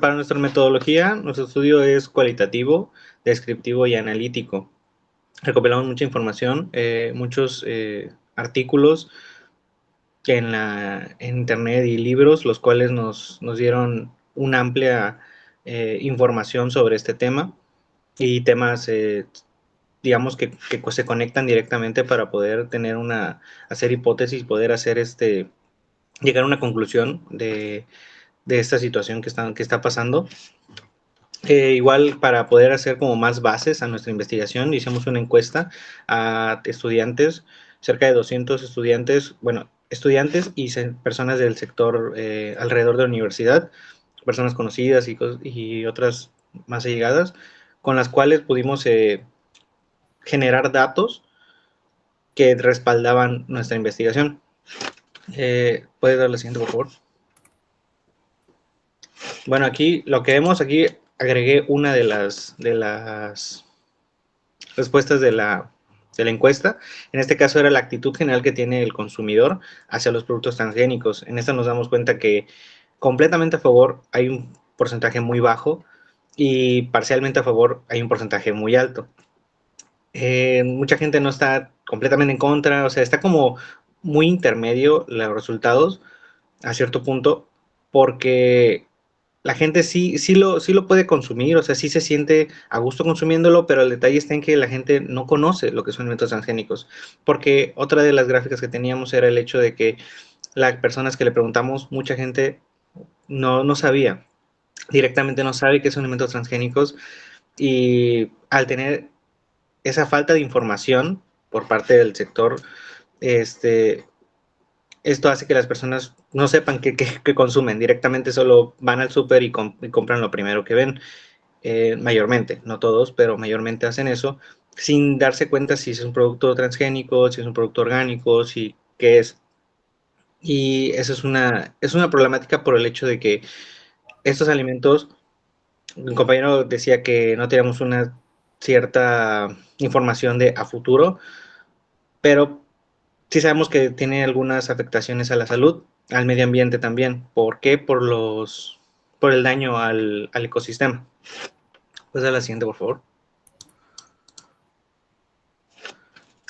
Para nuestra metodología, nuestro estudio es cualitativo, descriptivo y analítico. Recopilamos mucha información, muchos artículos en internet y libros, los cuales nos dieron una amplia información sobre este tema y temas, digamos, que se conectan directamente para poder hacer hipótesis, poder hacer llegar a una conclusión de esta situación que está pasando. Igual para poder hacer como más bases a nuestra investigación, hicimos una encuesta a estudiantes, cerca de 200 estudiantes, bueno, estudiantes y personas del sector alrededor de la universidad, personas conocidas y otras más allegadas, con las cuales pudimos generar datos que respaldaban nuestra investigación. ¿Puedes dar la siguiente, por favor? Bueno, aquí lo que vemos aquí, agregué una de las respuestas de la encuesta. En este caso era la actitud general que tiene el consumidor hacia los productos transgénicos. En esta nos damos cuenta que completamente a favor hay un porcentaje muy bajo y parcialmente a favor hay un porcentaje muy alto. Mucha gente no está completamente en contra, o sea, está como muy intermedio los resultados a cierto punto, porque la gente sí lo puede consumir, o sea, sí se siente a gusto consumiéndolo, pero el detalle está en que la gente no conoce lo que son alimentos transgénicos, porque otra de las gráficas que teníamos era el hecho de que las personas que le preguntamos, mucha gente no sabía, directamente no sabe qué son alimentos transgénicos, y al tener esa falta de información por parte del sector, esto hace que las personas no sepan qué consumen, directamente solo van al súper y compran lo primero que ven, mayormente, no todos, pero mayormente hacen eso, sin darse cuenta si es un producto transgénico, si es un producto orgánico, si qué es. Y eso es una problemática por el hecho de que estos alimentos, mi compañero decía que no teníamos una cierta información a futuro, pero sí sabemos que tiene algunas afectaciones a la salud, al medio ambiente también. ¿Por qué? Por el daño al ecosistema. Pues a la siguiente, por favor.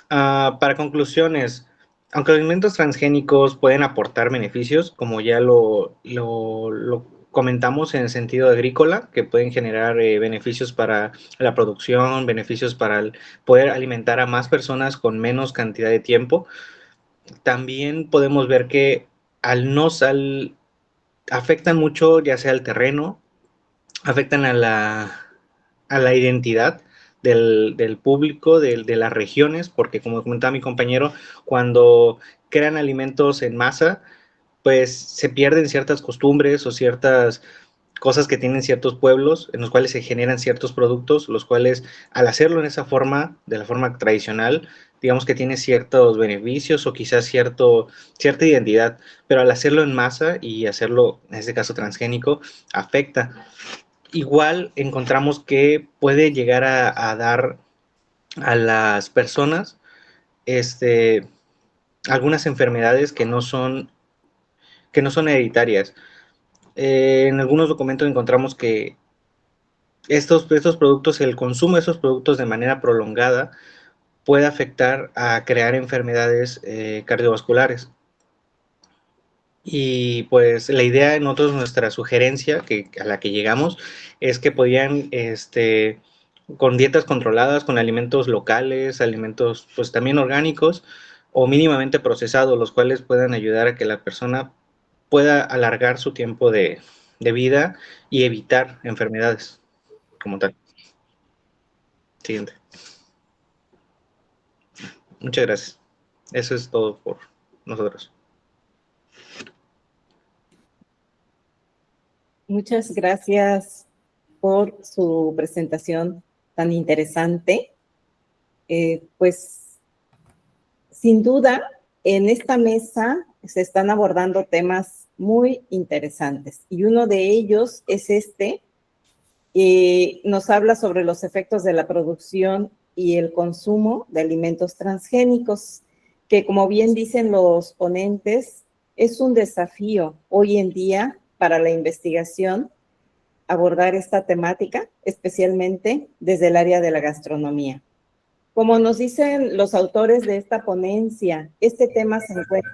Para conclusiones, aunque los alimentos transgénicos pueden aportar beneficios, como ya lo comentamos en el sentido agrícola, que pueden generar beneficios para la producción, beneficios para poder alimentar a más personas con menos cantidad de tiempo, también podemos ver que afectan mucho, ya sea al terreno, afectan a la identidad del público, de las regiones, porque como comentaba mi compañero, cuando crean alimentos en masa, pues se pierden ciertas costumbres o ciertas cosas que tienen ciertos pueblos en los cuales se generan ciertos productos, los cuales al hacerlo en esa forma, de la forma tradicional, digamos que tiene ciertos beneficios o quizás cierta identidad, pero al hacerlo en masa y hacerlo, en este caso transgénico, afecta. Igual encontramos que puede llegar a dar a las personas algunas enfermedades que no son hereditarias. En algunos documentos encontramos que estos productos, el consumo de estos productos de manera prolongada puede afectar a crear enfermedades cardiovasculares. Y pues la idea, nosotros, nuestra sugerencia a la que llegamos es que podían, con dietas controladas, con alimentos locales, alimentos pues también orgánicos o mínimamente procesados, los cuales puedan ayudar a que la persona pueda alargar su tiempo de vida y evitar enfermedades como tal. Siguiente. Muchas gracias. Eso es todo por nosotros. Muchas gracias por su presentación tan interesante. Pues, sin duda, en esta mesa se están abordando temas muy interesantes y uno de ellos es nos habla sobre los efectos de la producción y el consumo de alimentos transgénicos, que como bien dicen los ponentes, es un desafío hoy en día para la investigación abordar esta temática, especialmente desde el área de la gastronomía. Como nos dicen los autores de esta ponencia, este tema se encuentra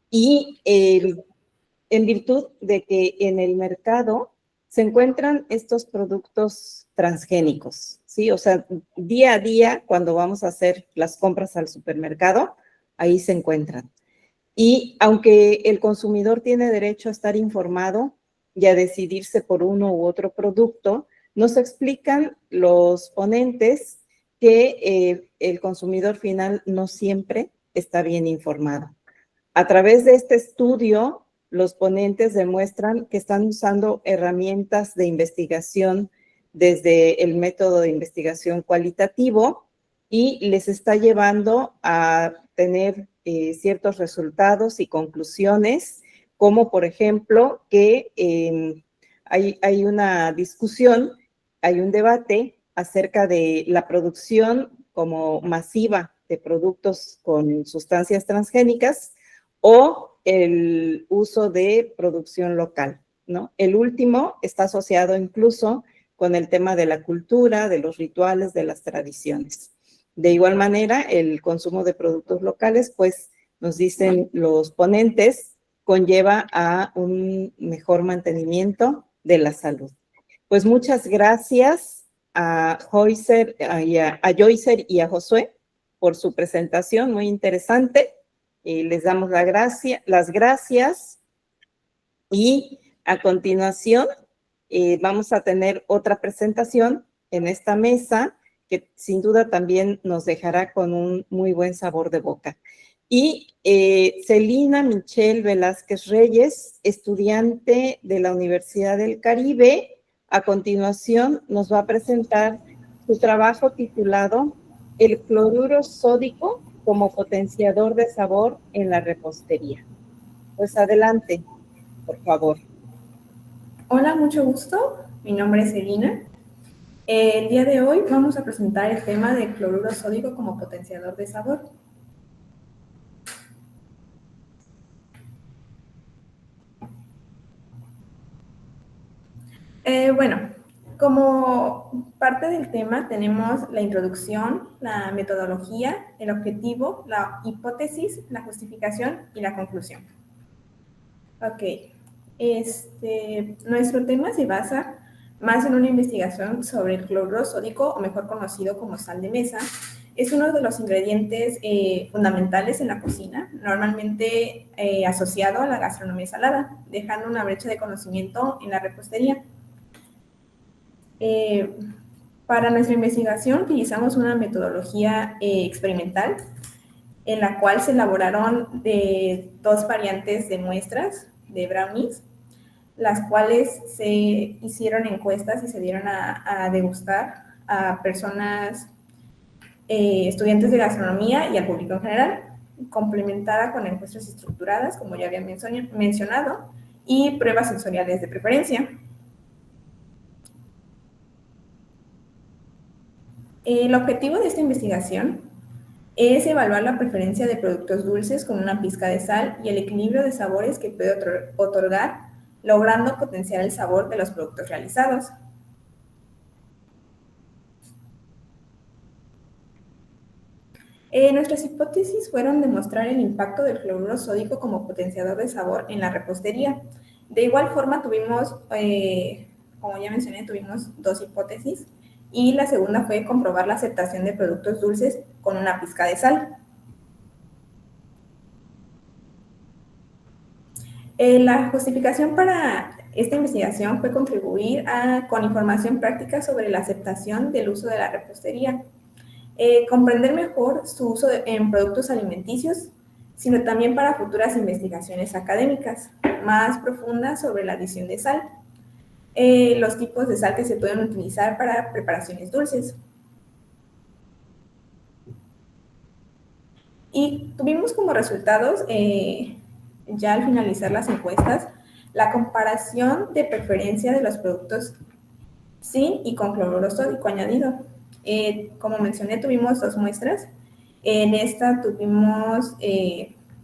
y en virtud de que en el mercado se encuentran estos productos transgénicos, ¿sí? O sea, día a día, cuando vamos a hacer las compras al supermercado, ahí se encuentran. Y aunque el consumidor tiene derecho a estar informado y a decidirse por uno u otro producto, nos explican los ponentes que el consumidor final no siempre está bien informado. A través de este estudio, los ponentes demuestran que están usando herramientas de investigación desde el método de investigación cualitativo y les está llevando a tener ciertos resultados y conclusiones, como por ejemplo que hay una discusión, hay un debate acerca de la producción como masiva de productos con sustancias transgénicas o el uso de producción local, ¿no? El último está asociado incluso con el tema de la cultura, de los rituales, de las tradiciones. De igual manera, el consumo de productos locales, pues, nos dicen los ponentes, conlleva a un mejor mantenimiento de la salud. Pues muchas gracias a Joycer y a Josué por su presentación, muy interesante. Les damos las gracias y a continuación vamos a tener otra presentación en esta mesa que sin duda también nos dejará con un muy buen sabor de boca. Y Celina Michelle Velázquez Reyes, estudiante de la Universidad del Caribe, a continuación nos va a presentar su trabajo titulado El cloruro sódico como potenciador de sabor en la repostería. Pues adelante, por favor. Hola, mucho gusto. Mi nombre es Celina. El día de hoy vamos a presentar el tema del cloruro sódico como potenciador de sabor. Bueno, como parte del tema tenemos la introducción, la metodología, el objetivo, la hipótesis, la justificación y la conclusión. Ok, nuestro tema se basa más en una investigación sobre el cloruro sódico, o mejor conocido como sal de mesa. Es uno de los ingredientes fundamentales en la cocina, normalmente asociado a la gastronomía salada, dejando una brecha de conocimiento en la repostería. Para nuestra investigación utilizamos una metodología experimental en la cual se elaboraron 2 variantes de muestras de brownies, las cuales se hicieron encuestas y se dieron a degustar a personas, estudiantes de gastronomía y al público en general, complementada con encuestas estructuradas, como ya había mencionado, y pruebas sensoriales de preferencia. El objetivo de esta investigación es evaluar la preferencia de productos dulces con una pizca de sal y el equilibrio de sabores que puede otorgar, logrando potenciar el sabor de los productos realizados. Nuestras hipótesis fueron demostrar el impacto del cloruro sódico como potenciador de sabor en la repostería. De igual forma tuvimos, como ya mencioné, tuvimos 2 hipótesis, y la segunda fue comprobar la aceptación de productos dulces con una pizca de sal. La justificación para esta investigación fue contribuir con información práctica sobre la aceptación del uso de la repostería, comprender mejor su uso en productos alimenticios, sino también para futuras investigaciones académicas más profundas sobre la adición de sal, los tipos de sal que se pueden utilizar para preparaciones dulces. Y tuvimos como resultados, ya al finalizar las encuestas, la comparación de preferencia de los productos sin y con cloruro sódico añadido. Como mencioné, tuvimos 2 muestras. En esta tuvimos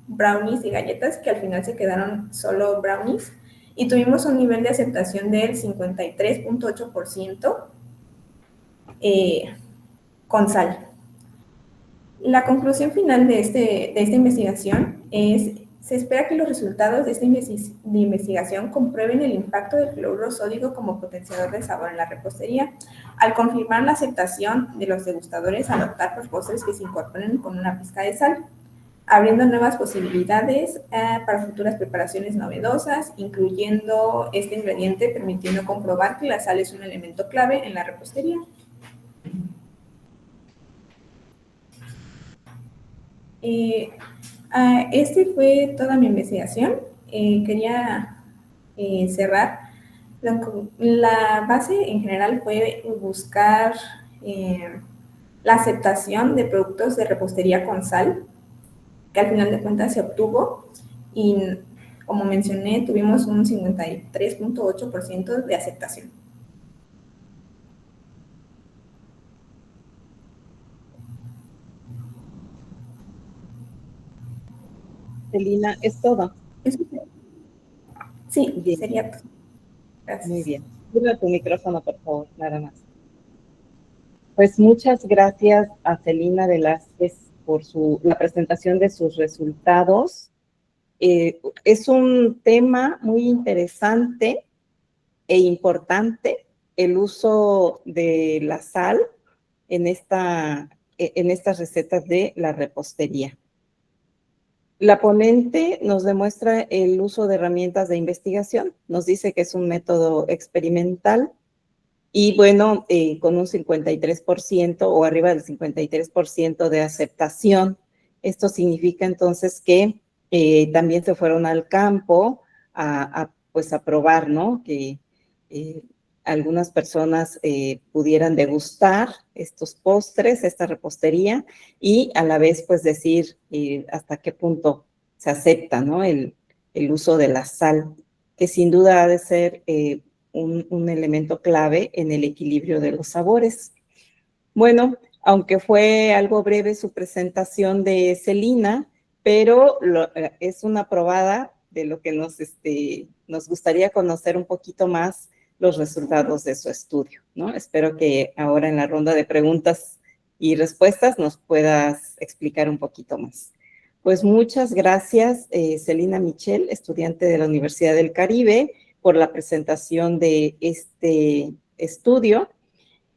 brownies y galletas, que al final se quedaron solo brownies, y tuvimos un nivel de aceptación del 53.8% con sal. La conclusión final de esta investigación es: se espera que los resultados de esta investigación comprueben el impacto del cloruro sódico como potenciador de sabor en la repostería, al confirmar la aceptación de los degustadores al optar por postres que se incorporen con una pizca de sal, abriendo nuevas posibilidades para futuras preparaciones novedosas, incluyendo este ingrediente, permitiendo comprobar que la sal es un elemento clave en la repostería. Este fue toda mi investigación. Quería cerrar. La base en general fue buscar la aceptación de productos de repostería con sal, que al final de cuentas se obtuvo, y como mencioné, tuvimos un 53.8% de aceptación. Celina, ¿es todo? Sí, bien. Sería todo. Gracias. Muy bien. Cierra tu micrófono, por favor, nada más. Pues muchas gracias a Celina Velázquez por la presentación de sus resultados. Es un tema muy interesante e importante, el uso de la sal en estas recetas de la repostería. La ponente nos demuestra el uso de herramientas de investigación, nos dice que es un método experimental y bueno, con un 53% o arriba del 53% de aceptación. Esto significa entonces que también se fueron al campo pues a probar, ¿no? Que algunas personas pudieran degustar estos postres, esta repostería, y a la vez pues decir hasta qué punto se acepta, ¿no? El uso de la sal, que sin duda ha de ser un elemento clave en el equilibrio de los sabores. Bueno, aunque fue algo breve su presentación de Celina, pero es una probada de lo que nos gustaría conocer un poquito más los resultados de su estudio, ¿no? Espero que ahora en la ronda de preguntas y respuestas nos puedas explicar un poquito más. Pues muchas gracias, Celina Michel, estudiante de la Universidad del Caribe, por la presentación de este estudio.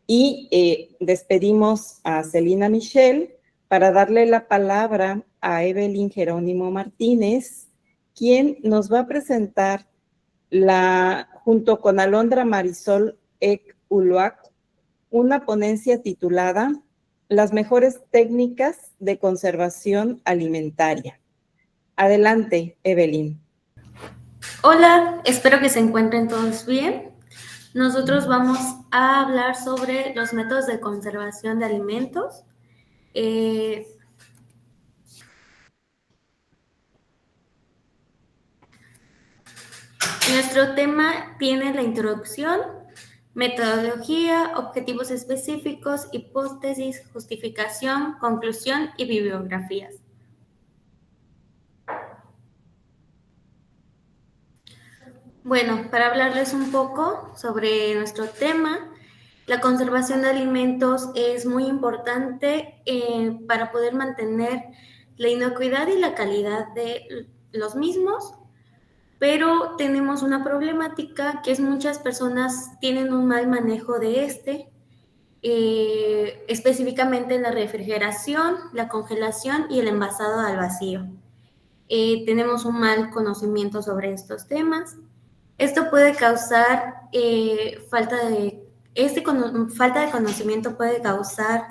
Y despedimos a Celina Michel para darle la palabra a Evelyn Jerónimo Martínez, quien nos va a presentar junto con Alondra Marisol Ek Uluac, una ponencia titulada Las mejores técnicas de conservación alimentaria. Adelante, Evelyn. Hola, espero que se encuentren todos bien. Nosotros vamos a hablar sobre los métodos de conservación de alimentos. Nuestro tema tiene la introducción, metodología, objetivos específicos, hipótesis, justificación, conclusión y bibliografías. Bueno, para hablarles un poco sobre nuestro tema, la conservación de alimentos es muy importante para poder mantener la inocuidad y la calidad de los mismos, pero tenemos una problemática que es muchas personas tienen un mal manejo de específicamente en la refrigeración, la congelación y el envasado al vacío. Tenemos un mal conocimiento sobre estos temas. Esto puede causar falta de conocimiento puede causar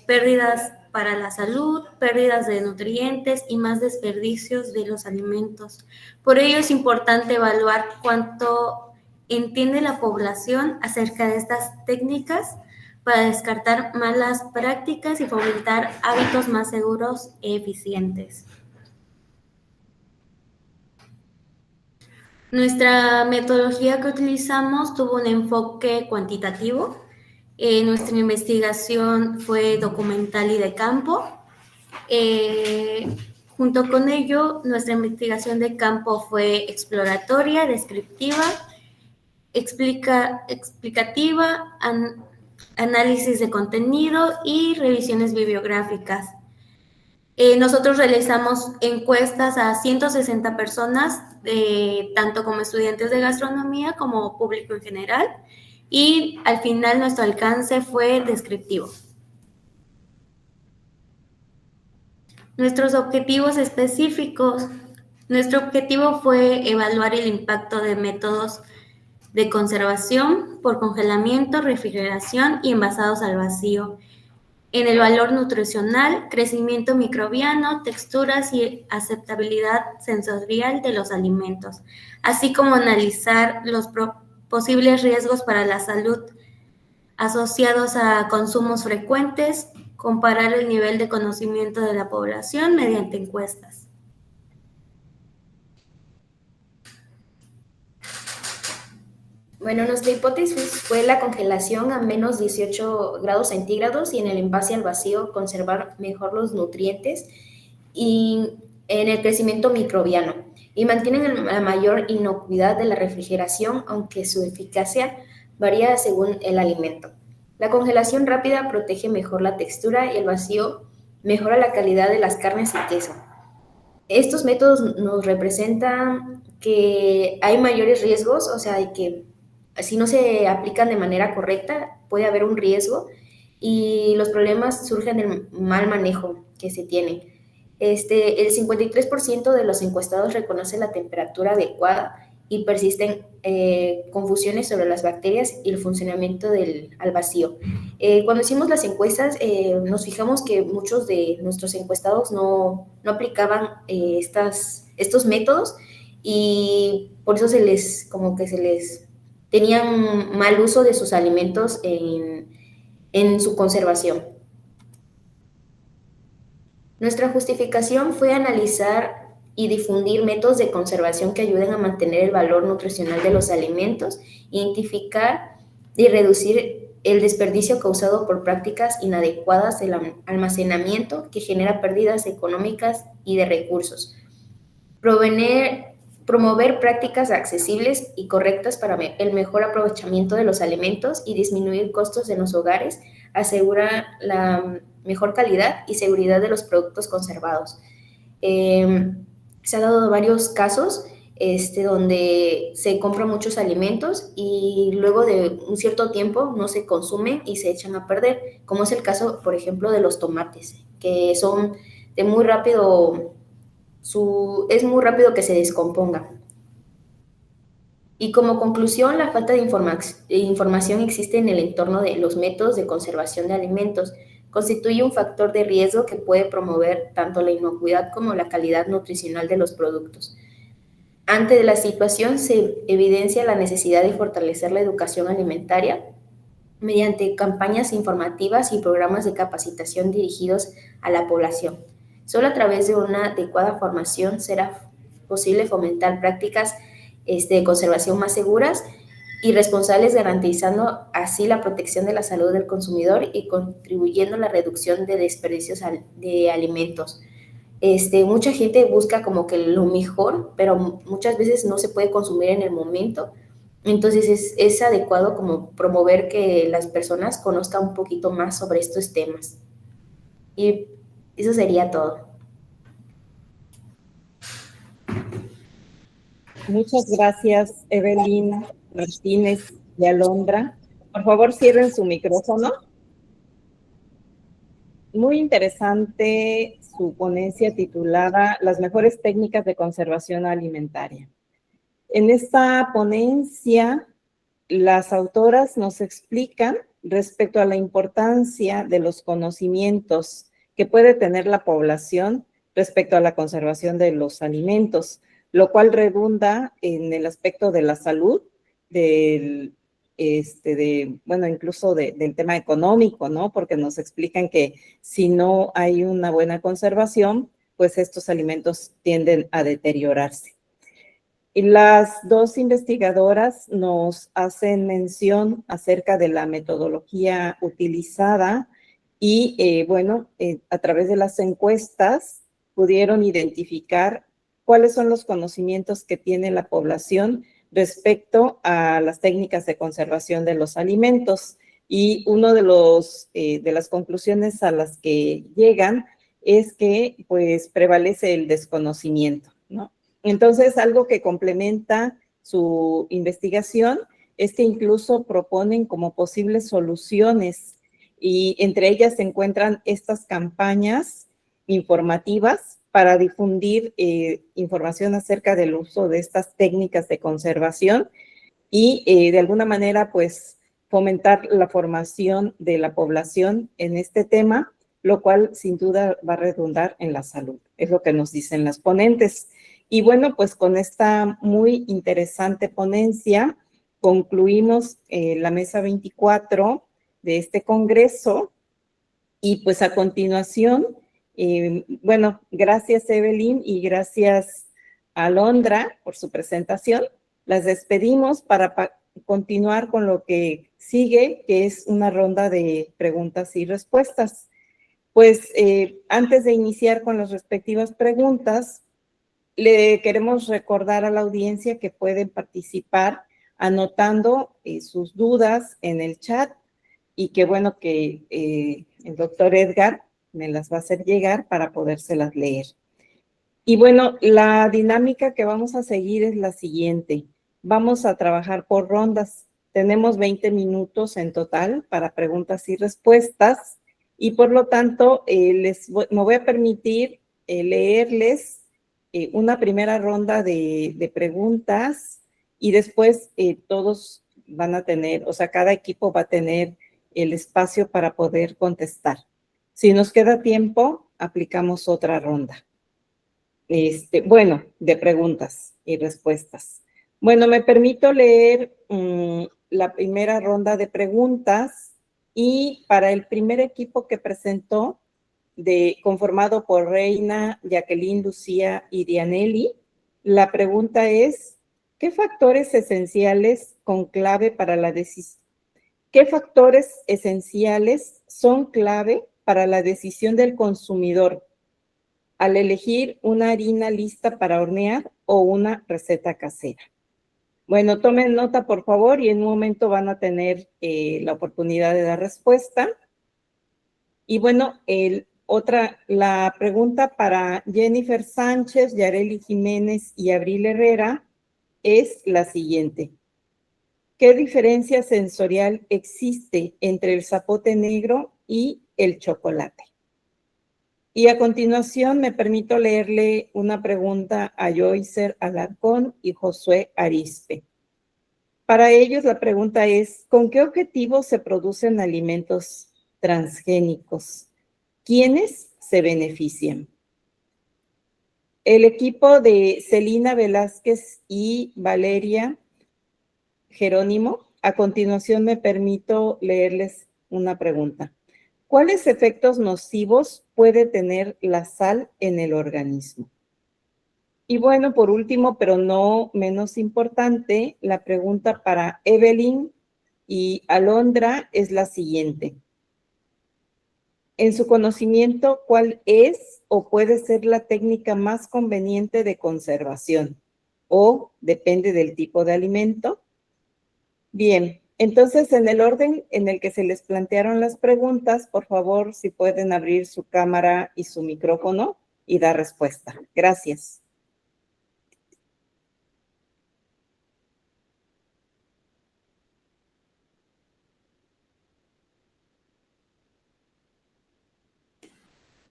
pérdidas para la salud, pérdidas de nutrientes y más desperdicios de los alimentos. Por ello es importante evaluar cuánto entiende la población acerca de estas técnicas para descartar malas prácticas y fomentar hábitos más seguros e eficientes. Nuestra metodología que utilizamos tuvo un enfoque cuantitativo. Nuestra investigación fue documental y de campo. Junto con ello, nuestra investigación de campo fue exploratoria, descriptiva, explicativa, análisis de contenido y revisiones bibliográficas. Nosotros realizamos encuestas a 160 personas, tanto como estudiantes de gastronomía como público en general, y al final nuestro alcance fue descriptivo. Nuestros objetivos específicos. Nuestro objetivo fue evaluar el impacto de métodos de conservación por congelamiento, refrigeración y envasados al vacío en el valor nutricional, crecimiento microbiano, texturas y aceptabilidad sensorial de los alimentos, así como analizar los posibles riesgos para la salud asociados a consumos frecuentes, comparar el nivel de conocimiento de la población mediante encuestas. Bueno, nuestra hipótesis fue la congelación a menos 18 grados centígrados y en el envase al vacío conservar mejor los nutrientes y en el crecimiento microbiano y mantienen la mayor inocuidad de la refrigeración, aunque su eficacia varía según el alimento. La congelación rápida protege mejor la textura y el vacío mejora la calidad de las carnes y queso. Estos métodos nos representan que hay mayores riesgos, o sea, de que si no se aplican de manera correcta, puede haber un riesgo y los problemas surgen del mal manejo que se tiene. El 53% de los encuestados reconoce la temperatura adecuada y persisten confusiones sobre las bacterias y el funcionamiento al vacío. Cuando hicimos las encuestas, nos fijamos que muchos de nuestros encuestados no aplicaban estos métodos y por eso se les tenían mal uso de sus alimentos en su conservación. Nuestra justificación fue analizar y difundir métodos de conservación que ayuden a mantener el valor nutricional de los alimentos, identificar y reducir el desperdicio causado por prácticas inadecuadas del almacenamiento que genera pérdidas económicas y de recursos, promover prácticas accesibles y correctas para el mejor aprovechamiento de los alimentos y disminuir costos en los hogares, asegurar la mejor calidad y seguridad de los productos conservados. Se han dado varios casos donde se compran muchos alimentos y luego de un cierto tiempo no se consumen y se echan a perder, como es el caso, por ejemplo, de los tomates, que son de muy rápido, es muy rápido que se descompongan. Y como conclusión, la falta de información existe en el entorno de los métodos de conservación de alimentos. Constituye un factor de riesgo que puede promover tanto la inocuidad como la calidad nutricional de los productos. Ante la situación, se evidencia la necesidad de fortalecer la educación alimentaria mediante campañas informativas y programas de capacitación dirigidos a la población. Solo a través de una adecuada formación será posible fomentar prácticas de conservación más seguras y responsables, garantizando así la protección de la salud del consumidor y contribuyendo a la reducción de desperdicios de alimentos. Mucha gente busca como que lo mejor, pero muchas veces no se puede consumir en el momento. Entonces es adecuado como promover que las personas conozcan un poquito más sobre estos temas. Y eso sería todo. Muchas gracias, Evelyn Martínez y Alondra. Por favor, cierren su micrófono. Muy interesante su ponencia titulada Las mejores técnicas de conservación alimentaria. En esta ponencia, las autoras nos explican respecto a la importancia de los conocimientos que puede tener la población respecto a la conservación de los alimentos, lo cual redunda en el aspecto de la salud, incluso del tema económico, ¿no? Porque nos explican que si no hay una buena conservación, pues estos alimentos tienden a deteriorarse. Y las dos investigadoras nos hacen mención acerca de la metodología utilizada y, a través de las encuestas pudieron identificar cuáles son los conocimientos que tiene la población respecto a las técnicas de conservación de los alimentos. Y uno de las conclusiones a las que llegan es que pues prevalece el desconocimiento, ¿no? Entonces, algo que complementa su investigación es que incluso proponen como posibles soluciones y entre ellas se encuentran estas campañas informativas para difundir información acerca del uso de estas técnicas de conservación y de alguna manera pues fomentar la formación de la población en este tema, lo cual sin duda va a redundar en la salud, es lo que nos dicen las ponentes. Y bueno, pues con esta muy interesante ponencia concluimos la mesa 24 de este congreso y pues a continuación, gracias Evelyn y gracias Alondra por su presentación. Las despedimos para continuar con lo que sigue, que es una ronda de preguntas y respuestas. Pues antes de iniciar con las respectivas preguntas, le queremos recordar a la audiencia que pueden participar anotando sus dudas en el chat y que bueno que el doctor Edgar me las va a hacer llegar para podérselas leer. Y bueno, la dinámica que vamos a seguir es la siguiente. Vamos a trabajar por rondas. Tenemos 20 minutos en total para preguntas y respuestas y por lo tanto me voy a permitir leerles una primera ronda de preguntas y después todos van a tener, o sea, cada equipo va a tener el espacio para poder contestar. Si nos queda tiempo, aplicamos otra ronda. De preguntas y respuestas. Bueno, me permito leer la primera ronda de preguntas y para el primer equipo que presentó, conformado por Reina, Jacqueline, Lucía y Dianelli, la pregunta es, ¿qué factores esenciales son clave para la decisión del consumidor al elegir una harina lista para hornear o una receta casera? Bueno, tomen nota, por favor, y en un momento van a tener la oportunidad de dar respuesta. Y bueno, la pregunta para Jennifer Sánchez, Yareli Jiménez y Abril Herrera es la siguiente. ¿Qué diferencia sensorial existe entre el zapote negro y el chocolate? Y a continuación me permito leerle una pregunta a Joycer Alarcón y Josué Arispe. Para ellos la pregunta es, ¿con qué objetivo se producen alimentos transgénicos? ¿Quiénes se benefician? El equipo de Celina Velázquez y Valeria Jerónimo, a continuación me permito leerles una pregunta. ¿Cuáles efectos nocivos puede tener la sal en el organismo? Y bueno, por último, pero no menos importante, la pregunta para Evelyn y Alondra es la siguiente. En su conocimiento, ¿cuál es o puede ser la técnica más conveniente de conservación? ¿O depende del tipo de alimento? Bien, entonces en el orden en el que se les plantearon las preguntas, por favor, si pueden abrir su cámara y su micrófono y dar respuesta. Gracias.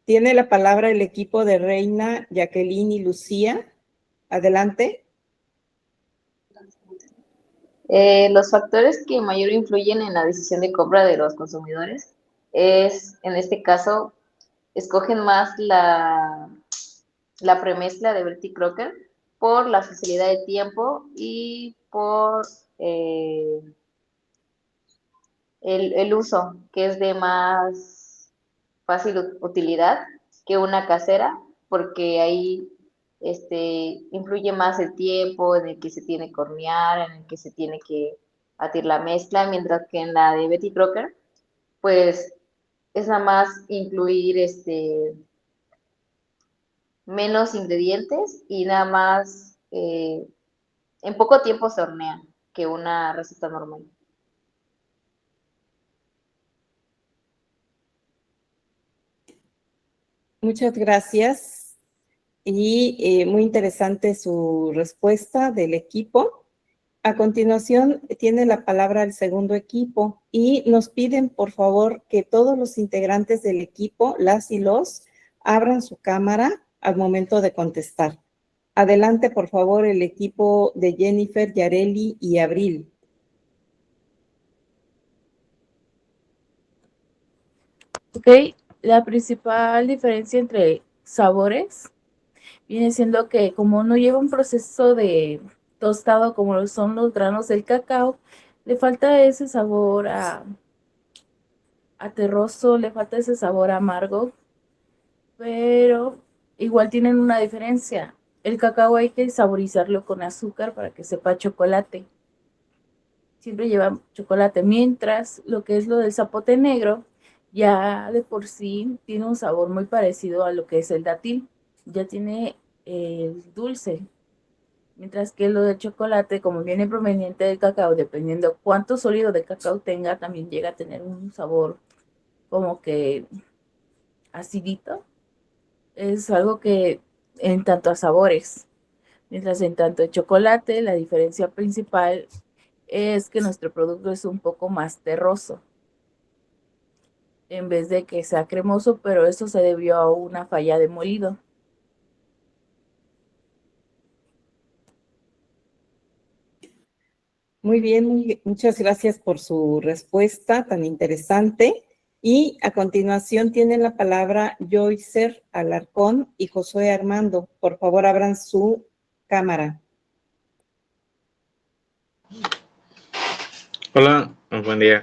Tiene la palabra el equipo de Reina, Jacqueline y Lucía. Adelante. Los factores que mayor influyen en la decisión de compra de los consumidores es, en este caso, escogen más la premezcla de Bertie Crocker por la facilidad de tiempo y por el uso, que es de más fácil utilidad que una casera, porque ahí influye más el tiempo en el que se tiene que hornear, en el que se tiene que batir la mezcla, mientras que en la de Betty Crocker, pues es nada más incluir menos ingredientes y nada más en poco tiempo se hornea que una receta normal. Muchas gracias. Y muy interesante su respuesta del equipo. A continuación, tiene la palabra el segundo equipo y nos piden, por favor, que todos los integrantes del equipo, las y los, abran su cámara al momento de contestar. Adelante, por favor, el equipo de Jennifer, Yareli y Abril. Ok, la principal diferencia entre sabores viene siendo que como no lleva un proceso de tostado como lo son los granos del cacao, le falta ese sabor a terroso, le falta ese sabor amargo, pero igual tienen una diferencia. El cacao hay que saborizarlo con azúcar para que sepa chocolate. Siempre lleva chocolate, mientras lo que es lo del zapote negro ya de por sí tiene un sabor muy parecido a lo que es el dátil, ya tiene el dulce, mientras que lo del chocolate, como viene proveniente del cacao, dependiendo cuánto sólido de cacao tenga, también llega a tener un sabor como que acidito. Es algo que en tanto a sabores, mientras en tanto el chocolate, la diferencia principal es que nuestro producto es un poco más terroso, en vez de que sea cremoso, pero eso se debió a una falla de molido. Muy bien, muchas gracias por su respuesta tan interesante. Y a continuación tienen la palabra Joycer Alarcón y Josué Armando. Por favor, abran su cámara. Hola, buen día.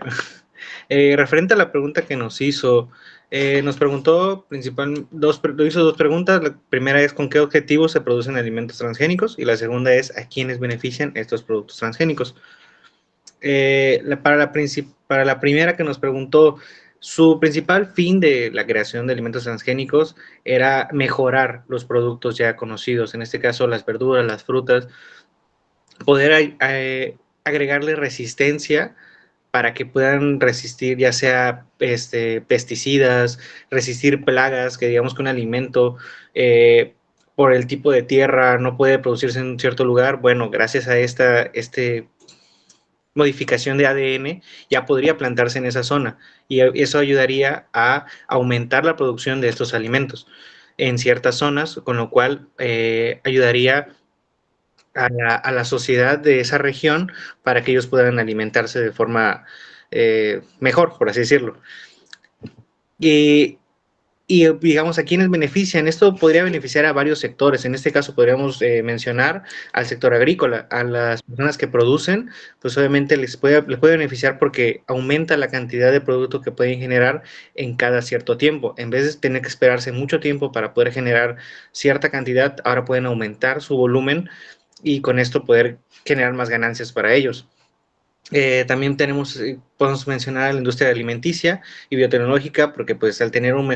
Referente a la pregunta que nos hizo, nos preguntó hizo dos preguntas. La primera es ¿con qué objetivo se producen alimentos transgénicos? Y la segunda es ¿a quiénes benefician estos productos transgénicos? Para la primera que nos preguntó, su principal fin de la creación de alimentos transgénicos era mejorar los productos ya conocidos, en este caso las verduras, las frutas, poder agregarle resistencia para que puedan resistir ya sea pesticidas, resistir plagas, que digamos que un alimento por el tipo de tierra no puede producirse en un cierto lugar. Bueno, gracias a esta modificación de ADN ya podría plantarse en esa zona y eso ayudaría a aumentar la producción de estos alimentos en ciertas zonas, con lo cual ayudaría a la sociedad de esa región para que ellos puedan alimentarse de forma mejor, por así decirlo. Y digamos, ¿a quiénes benefician? Esto podría beneficiar a varios sectores. En este caso podríamos mencionar al sector agrícola, a las personas que producen, pues obviamente les puede beneficiar porque aumenta la cantidad de producto que pueden generar en cada cierto tiempo. En vez de tener que esperarse mucho tiempo para poder generar cierta cantidad, ahora pueden aumentar su volumen y con esto poder generar más ganancias para ellos. También podemos mencionar la industria alimenticia y biotecnológica, porque pues al tener un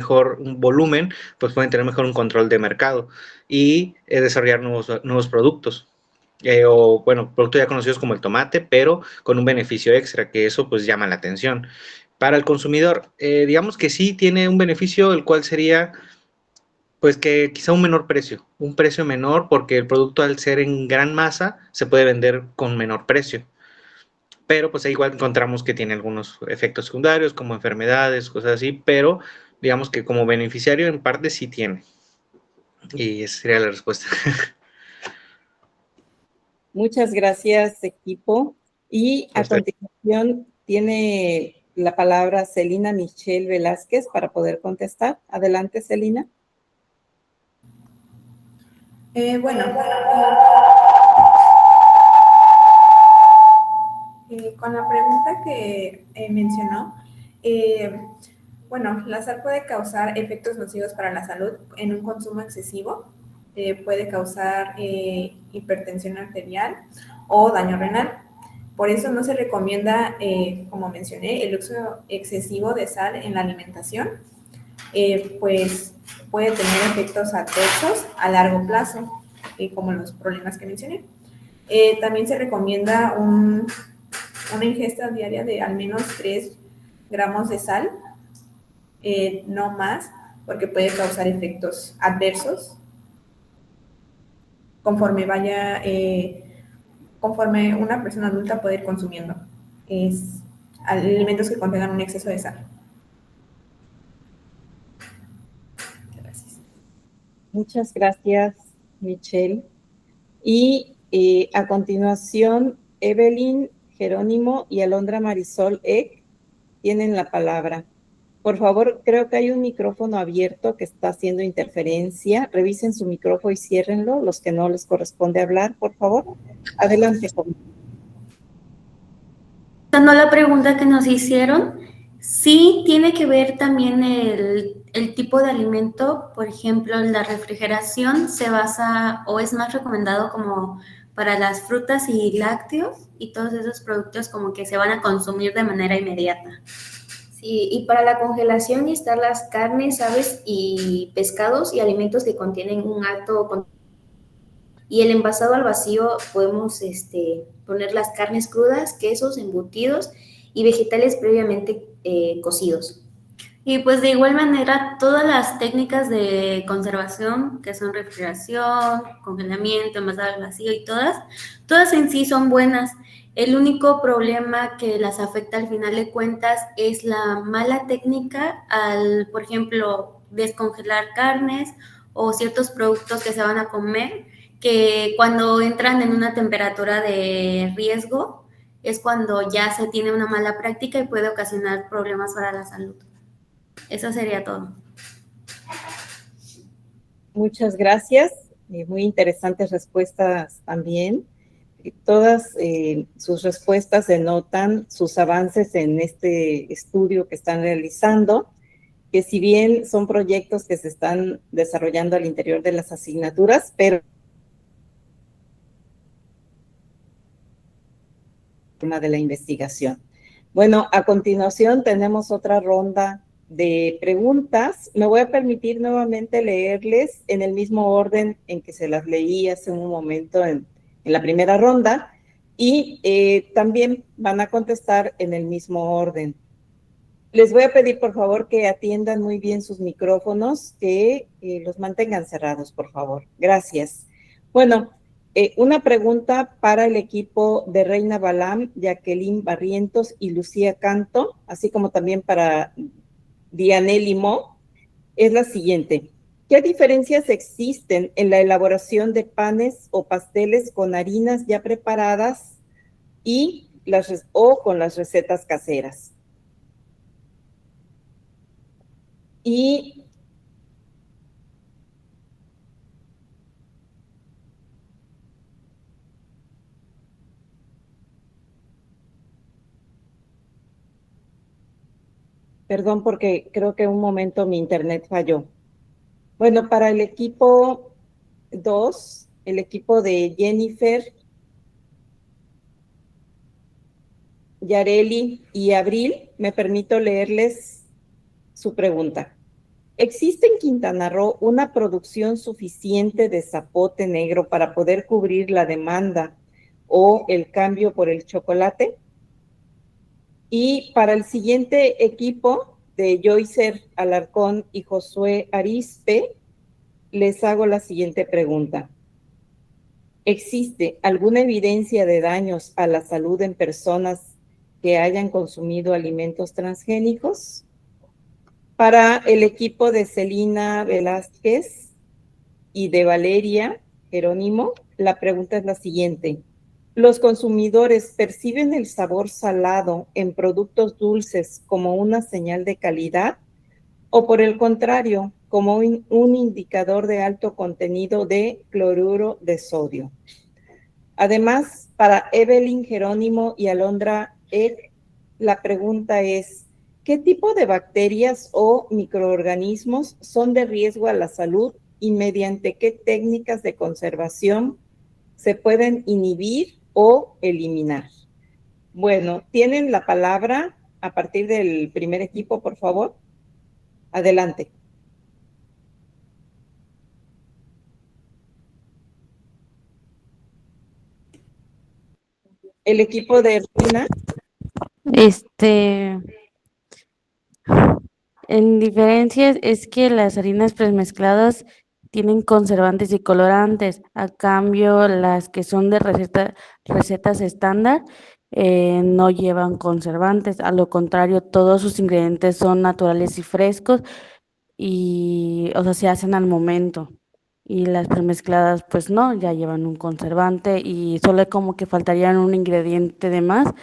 volumen, pues pueden tener mejor un control de mercado y desarrollar nuevos productos. O bueno, productos ya conocidos como el tomate, pero con un beneficio extra, que eso pues llama la atención. Para el consumidor, digamos que sí tiene un beneficio, el cual sería pues que quizá un precio menor, porque el producto al ser en gran masa se puede vender con menor precio. Pero pues ahí igual encontramos que tiene algunos efectos secundarios como enfermedades, cosas así, pero digamos que como beneficiario en parte sí tiene. Y esa sería la respuesta. Muchas gracias, equipo. Y a continuación tiene la palabra Celina Michelle Velázquez para poder contestar. Adelante, Celina. Con la pregunta que mencionó, la sal puede causar efectos nocivos para la salud en un consumo excesivo, puede causar hipertensión arterial o daño renal. Por eso no se recomienda, como mencioné, el uso excesivo de sal en la alimentación, pues puede tener efectos adversos a largo plazo, como los problemas que mencioné. También se recomienda una ingesta diaria de al menos 3 gramos de sal, no más, porque puede causar efectos adversos conforme una persona adulta puede ir consumiendo alimentos que contengan un exceso de sal. Gracias. Muchas gracias, Michelle. Y a continuación, Evelyn, Jerónimo y Alondra Marisol Eck tienen la palabra. Por favor, creo que hay un micrófono abierto que está haciendo interferencia. Revisen su micrófono y ciérrenlo, los que no les corresponde hablar, por favor. Adelante, joven. Dando la pregunta que nos hicieron, sí tiene que ver también el tipo de alimento. Por ejemplo, la refrigeración se basa o es más recomendado como para las frutas y lácteos y todos esos productos como que se van a consumir de manera inmediata. Sí, y para la congelación están las carnes, aves y pescados y alimentos que contienen un alto. Y el envasado al vacío podemos poner las carnes crudas, quesos, embutidos y vegetales previamente cocidos. Y pues de igual manera todas las técnicas de conservación que son refrigeración, congelamiento, envasado al vacío y todas en sí son buenas. El único problema que las afecta al final de cuentas es la mala técnica al, por ejemplo, descongelar carnes o ciertos productos que se van a comer, que cuando entran en una temperatura de riesgo es cuando ya se tiene una mala práctica y puede ocasionar problemas para la salud. Eso sería todo. Muchas gracias. Muy interesantes respuestas también. Todas sus respuestas denotan sus avances en este estudio que están realizando, que si bien son proyectos que se están desarrollando al interior de las asignaturas, pero de la investigación. Bueno, a continuación tenemos otra ronda de preguntas. Me voy a permitir nuevamente leerles en el mismo orden en que se las leí hace un momento en la primera ronda y también van a contestar en el mismo orden. Les voy a pedir, por favor, que atiendan muy bien sus micrófonos, que los mantengan cerrados, por favor. Gracias. Bueno, una pregunta para el equipo de Reina Balam, Jacqueline Barrientos y Lucía Canto, así como también para Dianely Mo, es la siguiente. ¿Qué diferencias existen en la elaboración de panes o pasteles con harinas ya preparadas o con las recetas caseras? Y perdón, porque creo que un momento mi internet falló. Bueno, para el equipo 2, el equipo de Jennifer, Yareli y Abril, me permito leerles su pregunta. ¿Existe en Quintana Roo una producción suficiente de zapote negro para poder cubrir la demanda o el cambio por el chocolate? Y para el siguiente equipo de Joycer Alarcón y Josué Arizpe, les hago la siguiente pregunta. ¿Existe alguna evidencia de daños a la salud en personas que hayan consumido alimentos transgénicos? Para el equipo de Celina Velázquez y de Valeria Jerónimo, la pregunta es la siguiente. ¿Los consumidores perciben el sabor salado en productos dulces como una señal de calidad o por el contrario, como un indicador de alto contenido de cloruro de sodio? Además, para Evelyn Jerónimo y Alondra Eck, la pregunta es, ¿qué tipo de bacterias o microorganismos son de riesgo a la salud y mediante qué técnicas de conservación se pueden inhibir o eliminar? Bueno, tienen la palabra a partir del primer equipo, por favor. Adelante. El equipo de Rina. En diferencias es que las harinas premezcladas tienen conservantes y colorantes, a cambio las que son de recetas estándar no llevan conservantes, a lo contrario todos sus ingredientes son naturales y frescos y, o sea, se hacen al momento. Y las premezcladas pues no, ya llevan un conservante y solo como que faltarían un ingrediente de más,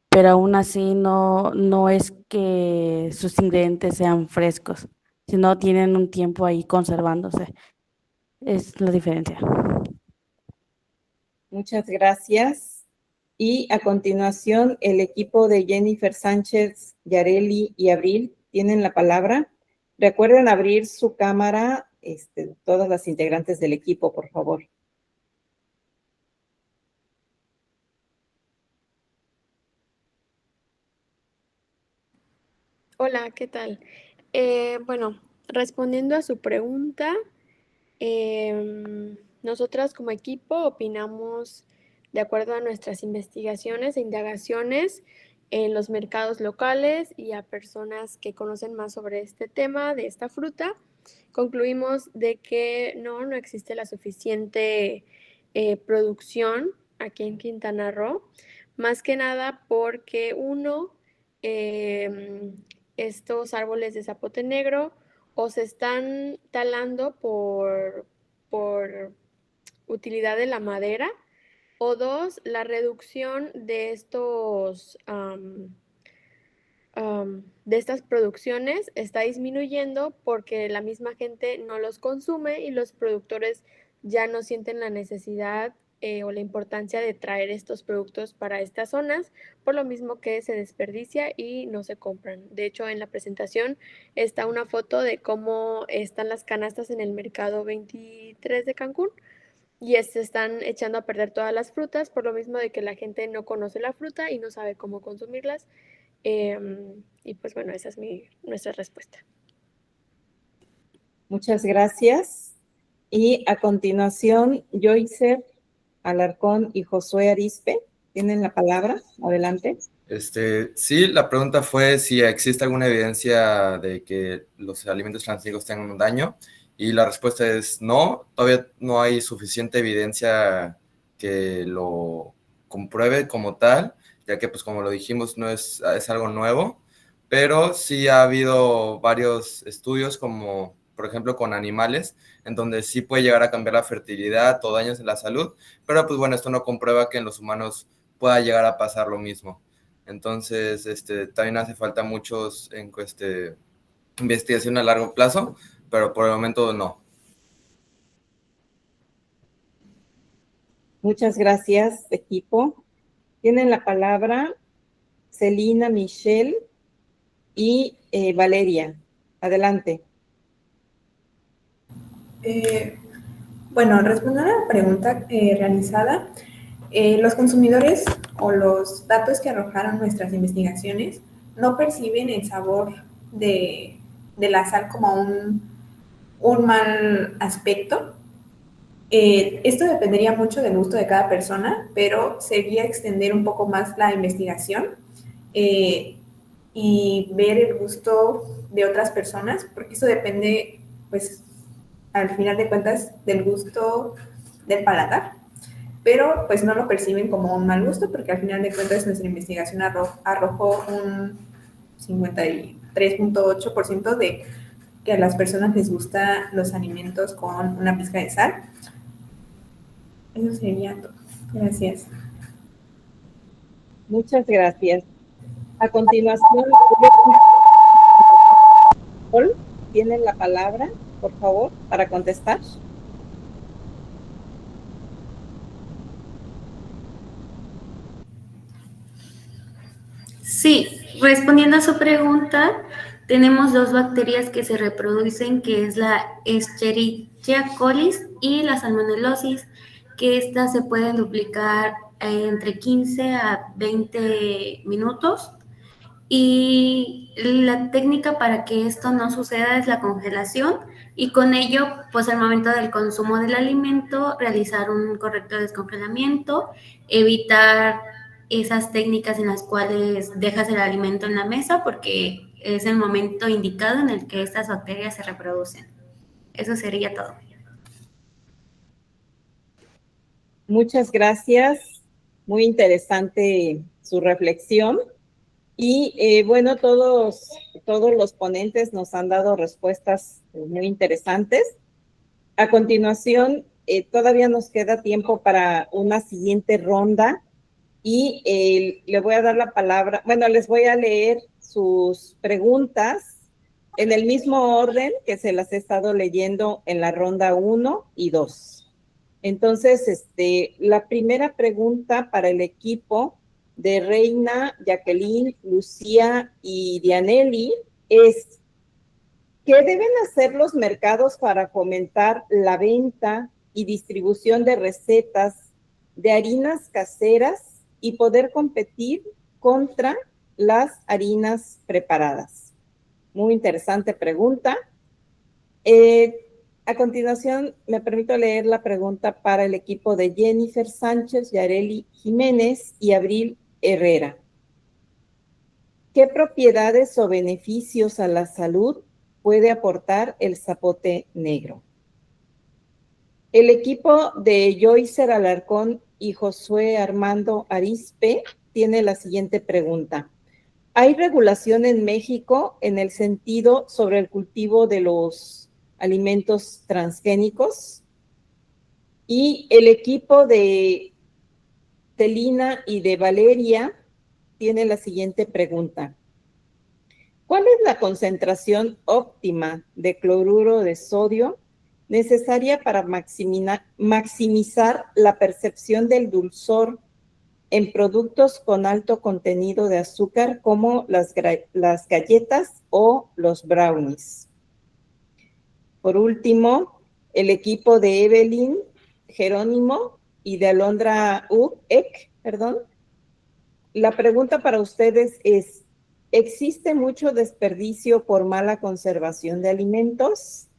pero aún así no es que sus ingredientes sean frescos, sino tienen un tiempo ahí conservándose. Es la diferencia. Muchas gracias. Y a continuación, el equipo de Jennifer Sánchez, Yareli y Abril tienen la palabra. Recuerden abrir su cámara, todas las integrantes del equipo, por favor. Hola, ¿qué tal? Bueno, respondiendo a su pregunta, nosotras como equipo opinamos de acuerdo a nuestras investigaciones e indagaciones en los mercados locales y a personas que conocen más sobre este tema de esta fruta. Concluimos de que no existe la suficiente producción aquí en Quintana Roo, más que nada porque estos árboles de zapote negro o se están talando por utilidad de la madera, o dos, la reducción de de estas producciones está disminuyendo porque la misma gente no los consume y los productores ya no sienten la necesidad o la importancia de traer estos productos para estas zonas, por lo mismo que se desperdicia y no se compran. De hecho, en la presentación está una foto de cómo están las canastas en el mercado 23 de Cancún y se están echando a perder todas las frutas, por lo mismo de que la gente no conoce la fruta y no sabe cómo consumirlas. Y pues bueno, esa es nuestra respuesta. Muchas gracias. Y a continuación, Joycer Alarcón y Josué Arizpe tienen la palabra. Adelante. Sí, la pregunta fue si existe alguna evidencia de que los alimentos transgénicos tengan un daño, y la respuesta es no, todavía no hay suficiente evidencia que lo compruebe como tal, ya que pues como lo dijimos no es algo nuevo, pero sí ha habido varios estudios como por ejemplo, con animales, en donde sí puede llegar a cambiar la fertilidad o daños en la salud, pero pues bueno, esto no comprueba que en los humanos pueda llegar a pasar lo mismo. Entonces, también hace falta muchos investigación a largo plazo, pero por el momento no. Muchas gracias, equipo. Tienen la palabra Celina, Michelle y Valeria. Adelante. Bueno, respondiendo a la pregunta realizada, los consumidores o los datos que arrojaron nuestras investigaciones no perciben el sabor de la sal como un mal aspecto. Esto dependería mucho del gusto de cada persona, pero sería extender un poco más la investigación y ver el gusto de otras personas, porque eso depende, pues, al final de cuentas, del gusto del paladar, pero pues no lo perciben como un mal gusto, porque al final de cuentas nuestra investigación arrojó un 53.8% de que a las personas les gustan los alimentos con una pizca de sal. Eso sería todo. Gracias. Muchas gracias. A continuación, Paul, tienen la palabra, por favor, para contestar. Sí, respondiendo a su pregunta, tenemos dos bacterias que se reproducen, que es la Escherichia coli y la Salmonelosis, que estas se pueden duplicar entre 15 a 20 minutos. Y la técnica para que esto no suceda es la congelación, y con ello, pues al momento del consumo del alimento, realizar un correcto descongelamiento, evitar esas técnicas en las cuales dejas el alimento en la mesa, porque es el momento indicado en el que estas bacterias se reproducen. Eso sería todo. Muchas gracias. Muy interesante su reflexión. Y bueno, todos los ponentes nos han dado respuestas muy interesantes. A continuación, todavía nos queda tiempo para una siguiente ronda y le voy a dar la palabra, bueno, les voy a leer sus preguntas en el mismo orden que se las he estado leyendo en la ronda 1 y 2. Entonces, la primera pregunta para el equipo de Reina, Jacqueline, Lucía y Dianelli es: ¿qué deben hacer los mercados para fomentar la venta y distribución de recetas de harinas caseras y poder competir contra las harinas preparadas? Muy interesante pregunta. A continuación, me permito leer la pregunta para el equipo de Jennifer Sánchez, Yareli Jiménez y Abril Herrera. ¿Qué propiedades o beneficios a la salud puede aportar el zapote negro? El equipo de Joycer Alarcón y Josué Armando Arizpe tiene la siguiente pregunta. ¿Hay regulación en México en el sentido sobre el cultivo de los alimentos transgénicos? Y el equipo de Celina y de Valeria tiene la siguiente pregunta. ¿Cuál es la concentración óptima de cloruro de sodio necesaria para maximizar la percepción del dulzor en productos con alto contenido de azúcar como las galletas o los brownies? Por último, el equipo de Evelyn, Jerónimo y de Alondra Eck, la pregunta para ustedes es: ¿existe mucho desperdicio por mala conservación de alimentos?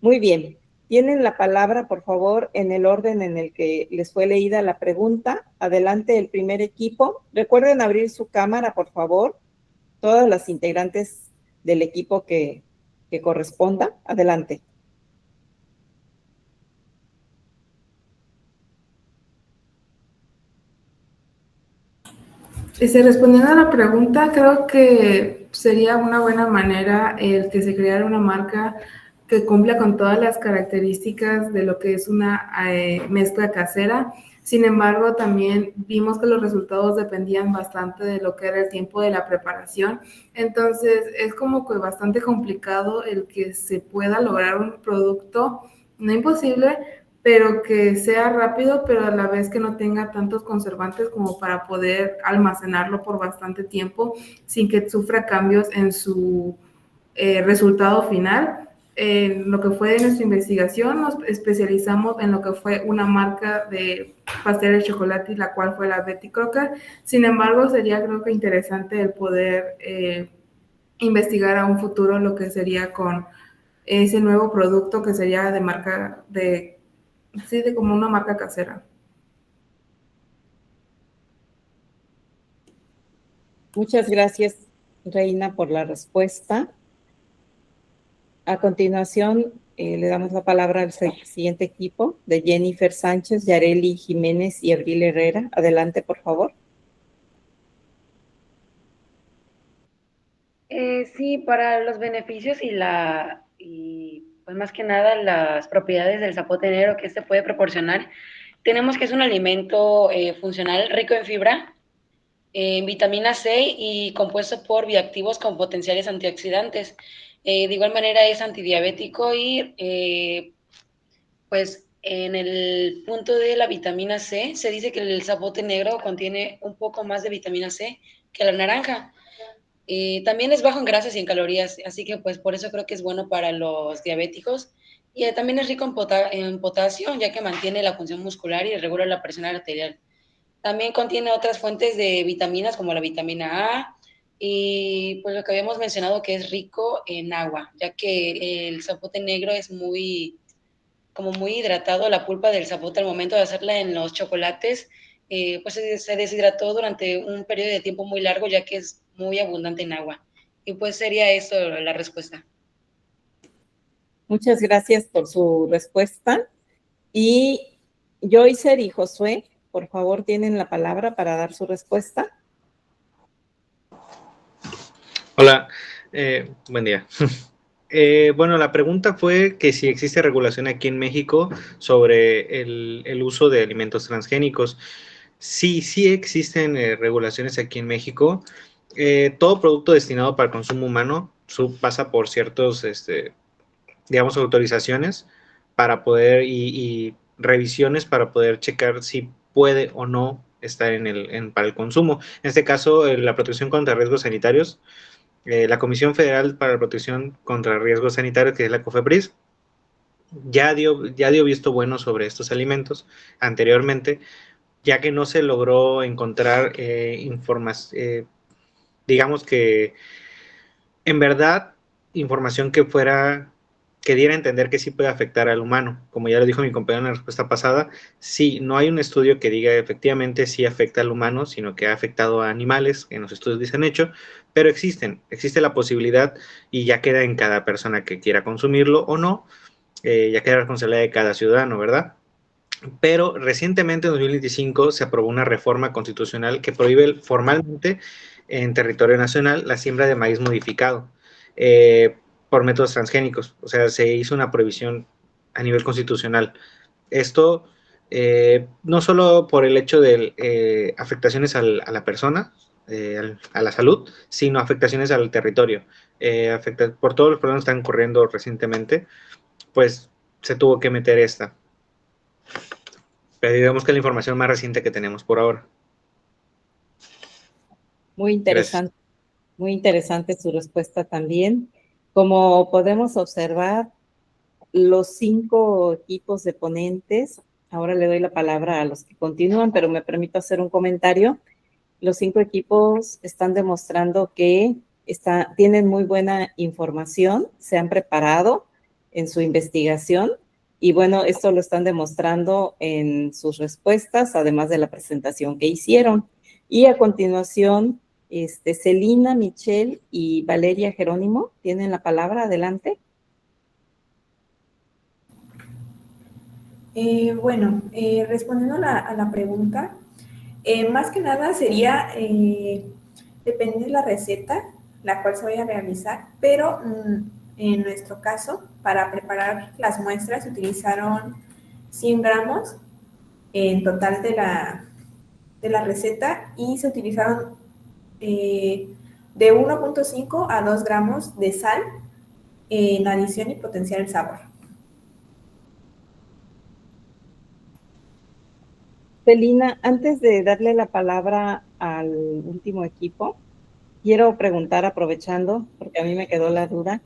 Muy bien. Tienen la palabra, por favor, en el orden en el que les fue leída la pregunta. Adelante, el primer equipo. Recuerden abrir su cámara, por favor. Todas las integrantes del equipo que corresponda. Adelante. Respondiendo a la pregunta, creo que sería una buena manera el que se creara una marca que cumpla con todas las características de lo que es una mezcla casera. Sin embargo, también vimos que los resultados dependían bastante de lo que era el tiempo de la preparación. Entonces, es como que bastante complicado el que se pueda lograr un producto, no imposible, pero que sea rápido, pero a la vez que no tenga tantos conservantes como para poder almacenarlo por bastante tiempo sin que sufra cambios en su resultado final. En lo que fue de nuestra investigación, nos especializamos en lo que fue una marca de pastel de chocolate, la cual fue la Betty Crocker. Sin embargo, sería creo que interesante el poder investigar a un futuro lo que sería con ese nuevo producto que sería de marca de como una marca casera. Muchas gracias, Reina, por la respuesta. A continuación, le damos la palabra al siguiente equipo, de Jennifer Sánchez, Yareli Jiménez y Abril Herrera. Adelante, por favor. Sí, para los beneficios y pues más que nada las propiedades del zapote negro que este puede proporcionar, tenemos que es un alimento funcional rico en fibra, en vitamina C y compuesto por bioactivos con potenciales antioxidantes. De igual manera es antidiabético y pues en el punto de la vitamina C se dice que el zapote negro contiene un poco más de vitamina C que la naranja. También es bajo en grasas y en calorías, así que pues por eso creo que es bueno para los diabéticos. Y también es rico en potasio, ya que mantiene la función muscular y regula la presión arterial. También contiene otras fuentes de vitaminas como la vitamina A y pues lo que habíamos mencionado que es rico en agua, ya que el zapote negro es muy hidratado. La pulpa del zapote al momento de hacerla en los chocolates, pues se deshidrató durante un periodo de tiempo muy largo, ya que es muy abundante en agua. Y pues sería eso la respuesta. Muchas gracias por su respuesta. Y Joycer y Josué, por favor, tienen la palabra para dar su respuesta. Hola, buen día. Bueno, la pregunta fue que si existe regulación aquí en México sobre el uso de alimentos transgénicos. Sí, sí existen regulaciones aquí en México. Todo producto destinado para el consumo humano pasa por ciertos, digamos, autorizaciones para poder y revisiones para poder checar si puede o no estar para el consumo. En este caso, la protección contra riesgos sanitarios. La Comisión Federal para la Protección contra Riesgos Sanitarios, que es la COFEPRIS, ya dio visto bueno sobre estos alimentos anteriormente, ya que no se logró encontrar información, digamos que en verdad, información que diera a entender que sí puede afectar al humano. Como ya lo dijo mi compañero en la respuesta pasada, sí, no hay un estudio que diga efectivamente sí afecta al humano, sino que ha afectado a animales, en los estudios se han hecho, pero existe la posibilidad y ya queda en cada persona que quiera consumirlo o no, ya queda responsabilidad de cada ciudadano, ¿verdad? Pero recientemente, en 2025, se aprobó una reforma constitucional que prohíbe formalmente en territorio nacional la siembra de maíz modificado por métodos transgénicos. O sea, se hizo una prohibición a nivel constitucional. Esto no solo por el hecho de afectaciones a la persona, a la salud, sino afectaciones al territorio. Por todos los problemas que están ocurriendo recientemente, pues se tuvo que meter esta. Pero digamos que es la información más reciente que tenemos por ahora. Muy interesante. Gracias. Muy interesante su respuesta también. Como podemos observar, los 5 equipos de ponentes, ahora le doy la palabra a los que continúan, pero me permito hacer un comentario. Los 5 equipos están demostrando que tienen muy buena información, se han preparado en su investigación y bueno, esto lo están demostrando en sus respuestas, además de la presentación que hicieron. Y a continuación, Celina, Michelle y Valeria Jerónimo tienen la palabra. Adelante. Respondiendo a la pregunta, más que nada sería, depende de la receta, la cual se vaya a realizar, pero en nuestro caso, para preparar las muestras se utilizaron 100 gramos en total de la receta y se utilizaron de 1.5 a 2 gramos de sal en adición y potenciar el sabor. Celina, antes de darle la palabra al último equipo, quiero preguntar, aprovechando, porque a mí me quedó la duda,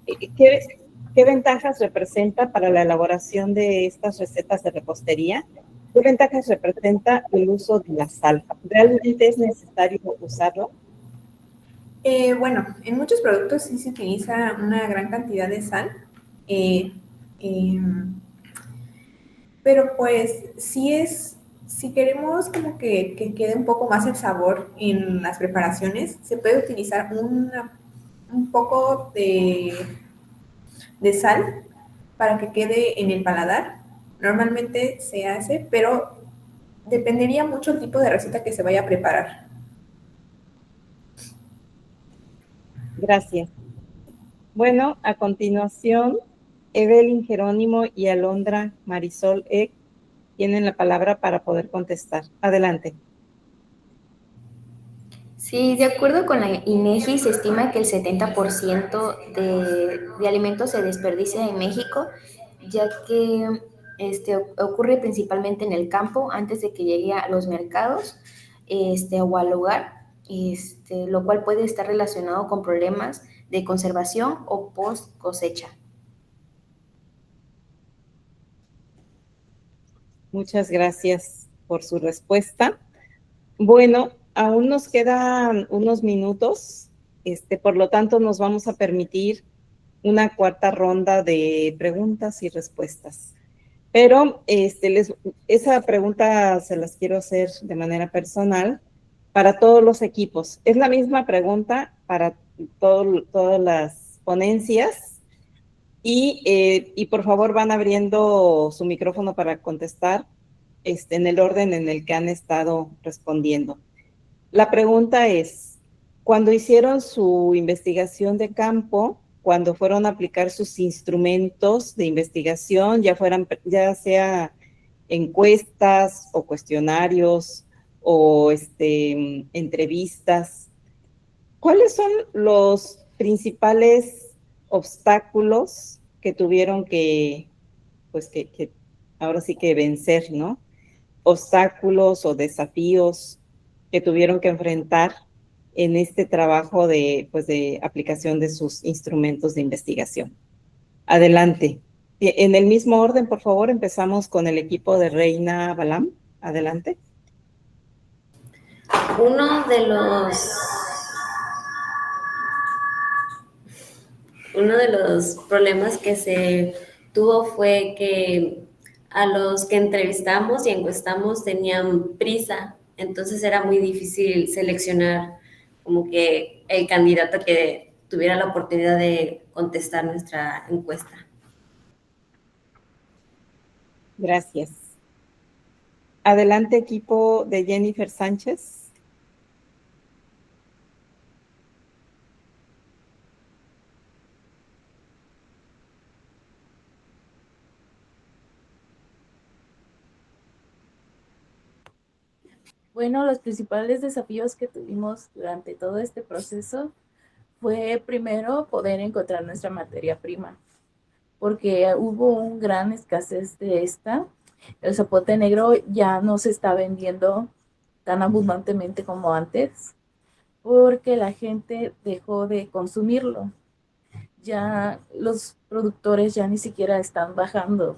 ¿qué ventajas representa para la elaboración de estas recetas de repostería? ¿Qué ventajas representa el uso de la sal? ¿Realmente es necesario usarlo? Bueno, en muchos productos sí se utiliza una gran cantidad de sal, pero pues si queremos como que quede un poco más el sabor en las preparaciones, se puede utilizar un poco de sal para que quede en el paladar. Normalmente se hace, pero dependería mucho el tipo de receta que se vaya a preparar. Gracias. Bueno, a continuación, Evelyn Jerónimo y Alondra Marisol Eck tienen la palabra para poder contestar. Adelante. Sí, de acuerdo con la INEGI, se estima que el 70% de alimentos se desperdicia en México, ya que ocurre principalmente en el campo antes de que llegue a los mercados o al hogar, lo cual puede estar relacionado con problemas de conservación o post cosecha. Muchas gracias por su respuesta. Bueno, aún nos quedan unos minutos, por lo tanto nos vamos a permitir una cuarta ronda de preguntas y respuestas. Pero esa pregunta se las quiero hacer de manera personal para todos los equipos. Es la misma pregunta para todas las ponencias y por favor van abriendo su micrófono para contestar en el orden en el que han estado respondiendo. La pregunta es, cuando hicieron su investigación de campo, cuando fueron a aplicar sus instrumentos de investigación, ya sea encuestas o cuestionarios o entrevistas, ¿cuáles son los principales obstáculos que tuvieron que ahora sí que vencer, ¿no? Obstáculos o desafíos que tuvieron que enfrentar en este trabajo de aplicación de sus instrumentos de investigación. Adelante. En el mismo orden, por favor, empezamos con el equipo de Reina Balam. Adelante. Uno de los problemas que se tuvo fue que a los que entrevistamos y encuestamos tenían prisa, entonces era muy difícil seleccionar como que el candidato que tuviera la oportunidad de contestar nuestra encuesta. Gracias. Adelante, equipo de Jennifer Sánchez. Bueno, los principales desafíos que tuvimos durante todo este proceso fue primero poder encontrar nuestra materia prima, porque hubo una gran escasez de esta. El zapote negro ya no se está vendiendo tan abundantemente como antes, porque la gente dejó de consumirlo. Ya los productores ya ni siquiera están bajando.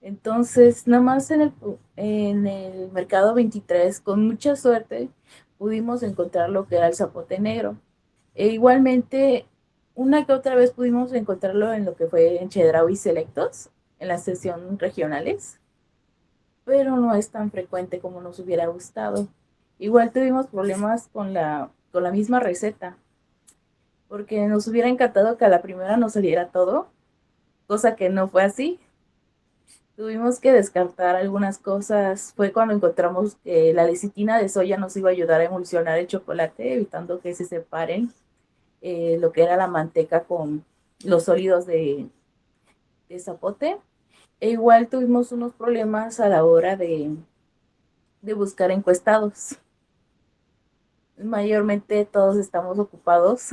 Entonces, nada más en el mercado 23, con mucha suerte, pudimos encontrar lo que era el zapote negro. E igualmente, una que otra vez pudimos encontrarlo en lo que fue en Chedraui Selectos, en la sección regionales, pero no es tan frecuente como nos hubiera gustado. Igual tuvimos problemas con la misma receta, porque nos hubiera encantado que a la primera nos saliera todo, cosa que no fue así. Tuvimos que descartar algunas cosas. Fue cuando encontramos que la lecitina de soya nos iba a ayudar a emulsionar el chocolate, evitando que se separen lo que era la manteca con los sólidos de Zapote. E igual tuvimos unos problemas a la hora de buscar encuestados. Mayormente todos estamos ocupados.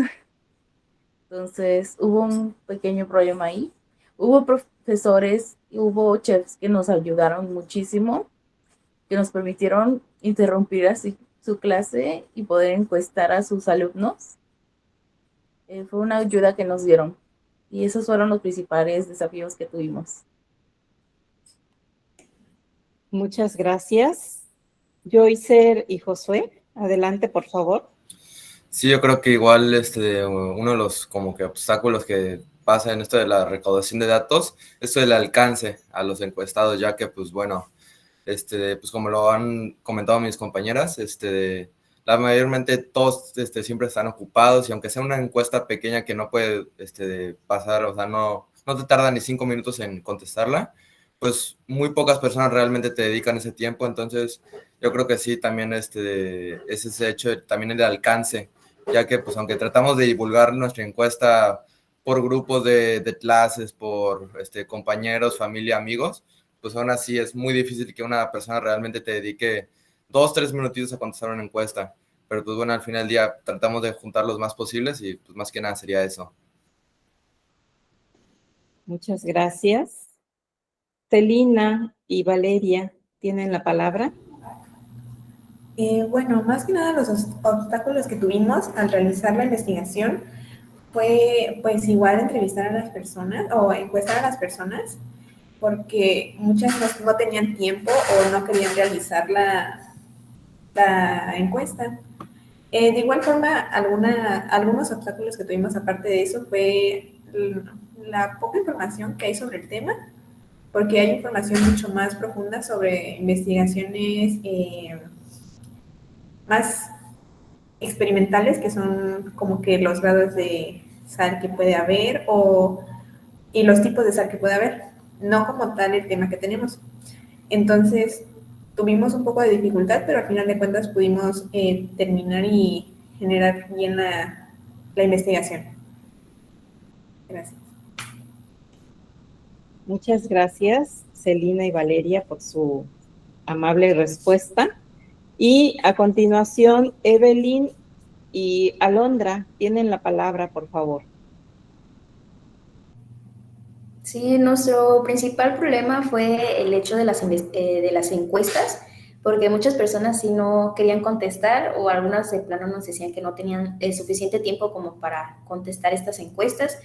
Entonces hubo un pequeño problema ahí. Hubo profesores, hubo chefs que nos ayudaron muchísimo, que nos permitieron interrumpir así su clase y poder encuestar a sus alumnos. Fue una ayuda que nos dieron. Y esos fueron los principales desafíos que tuvimos. Muchas gracias. Joycer y Josué, adelante, por favor. Sí, yo creo que igual uno de los como que obstáculos que pasa en esto de la recaudación de datos, esto del alcance a los encuestados, ya que pues bueno, pues como lo han comentado mis compañeras, la mayormente todos siempre están ocupados y aunque sea una encuesta pequeña que no puede pasar, o sea, no te tarda ni 5 minutos en contestarla, pues muy pocas personas realmente te dedican ese tiempo. Entonces yo creo que sí, también es ese hecho, también el alcance, ya que pues aunque tratamos de divulgar nuestra encuesta por grupos de clases, por compañeros, familia, amigos, pues aún así es muy difícil que una persona realmente te dedique 2-3 minutitos a contestar una encuesta. Pero pues bueno, al final del día tratamos de juntar los más posibles y pues más que nada sería eso. Muchas gracias. Celina y Valeria tienen la palabra. Bueno, más que nada los obstáculos que tuvimos al realizar la investigación fue pues igual entrevistar a las personas o encuestar a las personas, porque muchas no tenían tiempo o no querían realizar la encuesta. De igual forma, algunos obstáculos que tuvimos aparte de eso fue la poca información que hay sobre el tema, porque hay información mucho más profunda sobre investigaciones más experimentales, que son como que los grados de sal que puede haber y los tipos de sal que puede haber, no como tal el tema que tenemos. Entonces, tuvimos un poco de dificultad, pero al final de cuentas pudimos terminar y generar bien la investigación. Gracias. Muchas gracias, Celina y Valeria, por su amable respuesta. Y a continuación, Evelyn y Alondra tienen la palabra, por favor. Sí, nuestro principal problema fue el hecho de las encuestas, porque muchas personas sí no querían contestar o algunas de plano nos decían que no tenían suficiente tiempo como para contestar estas encuestas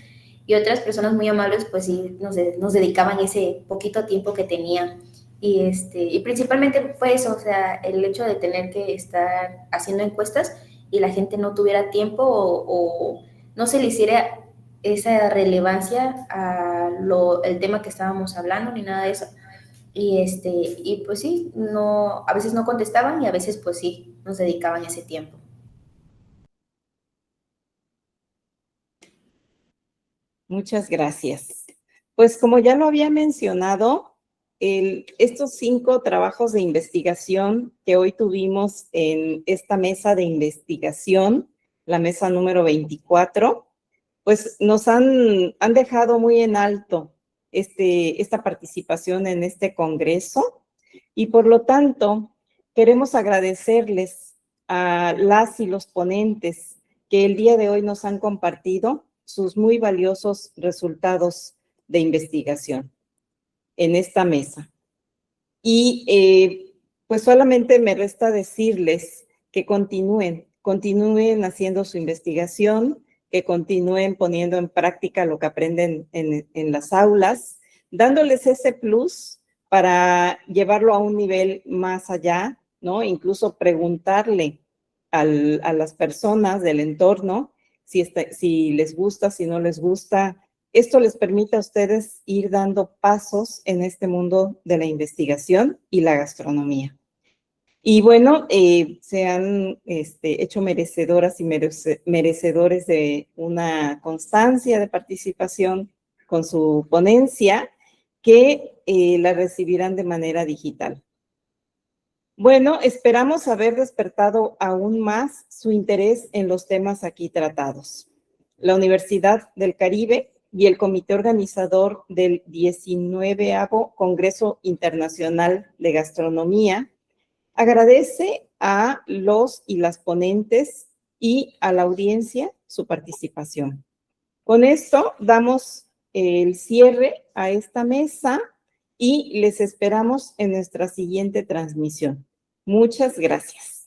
y otras personas muy amables pues sí nos dedicaban ese poquito tiempo que tenían. Y principalmente fue eso, o sea, el hecho de tener que estar haciendo encuestas y la gente no tuviera tiempo o no se le hiciera esa relevancia el tema que estábamos hablando ni nada de eso. Y pues sí, a veces no contestaban y a veces pues sí, nos dedicaban ese tiempo. Muchas gracias. Pues como ya lo había mencionado, estos 5 trabajos de investigación que hoy tuvimos en esta mesa de investigación, la mesa número 24, pues nos han dejado muy en alto esta participación en este congreso y por lo tanto queremos agradecerles a las y los ponentes que el día de hoy nos han compartido sus muy valiosos resultados de investigación en esta mesa. Y pues solamente me resta decirles que continúen haciendo su investigación, que continúen poniendo en práctica lo que aprenden en las aulas, dándoles ese plus para llevarlo a un nivel más allá, ¿no? Incluso preguntarle a las personas del entorno si les gusta, si no les gusta. Esto les permite a ustedes ir dando pasos en este mundo de la investigación y la gastronomía. Y bueno, se han hecho merecedoras y merecedores de una constancia de participación con su ponencia que la recibirán de manera digital. Bueno, esperamos haber despertado aún más su interés en los temas aquí tratados. La Universidad del Caribe y el comité organizador del 19º Congreso Internacional de Gastronomía agradece a los y las ponentes y a la audiencia su participación. Con esto damos el cierre a esta mesa y les esperamos en nuestra siguiente transmisión. Muchas gracias.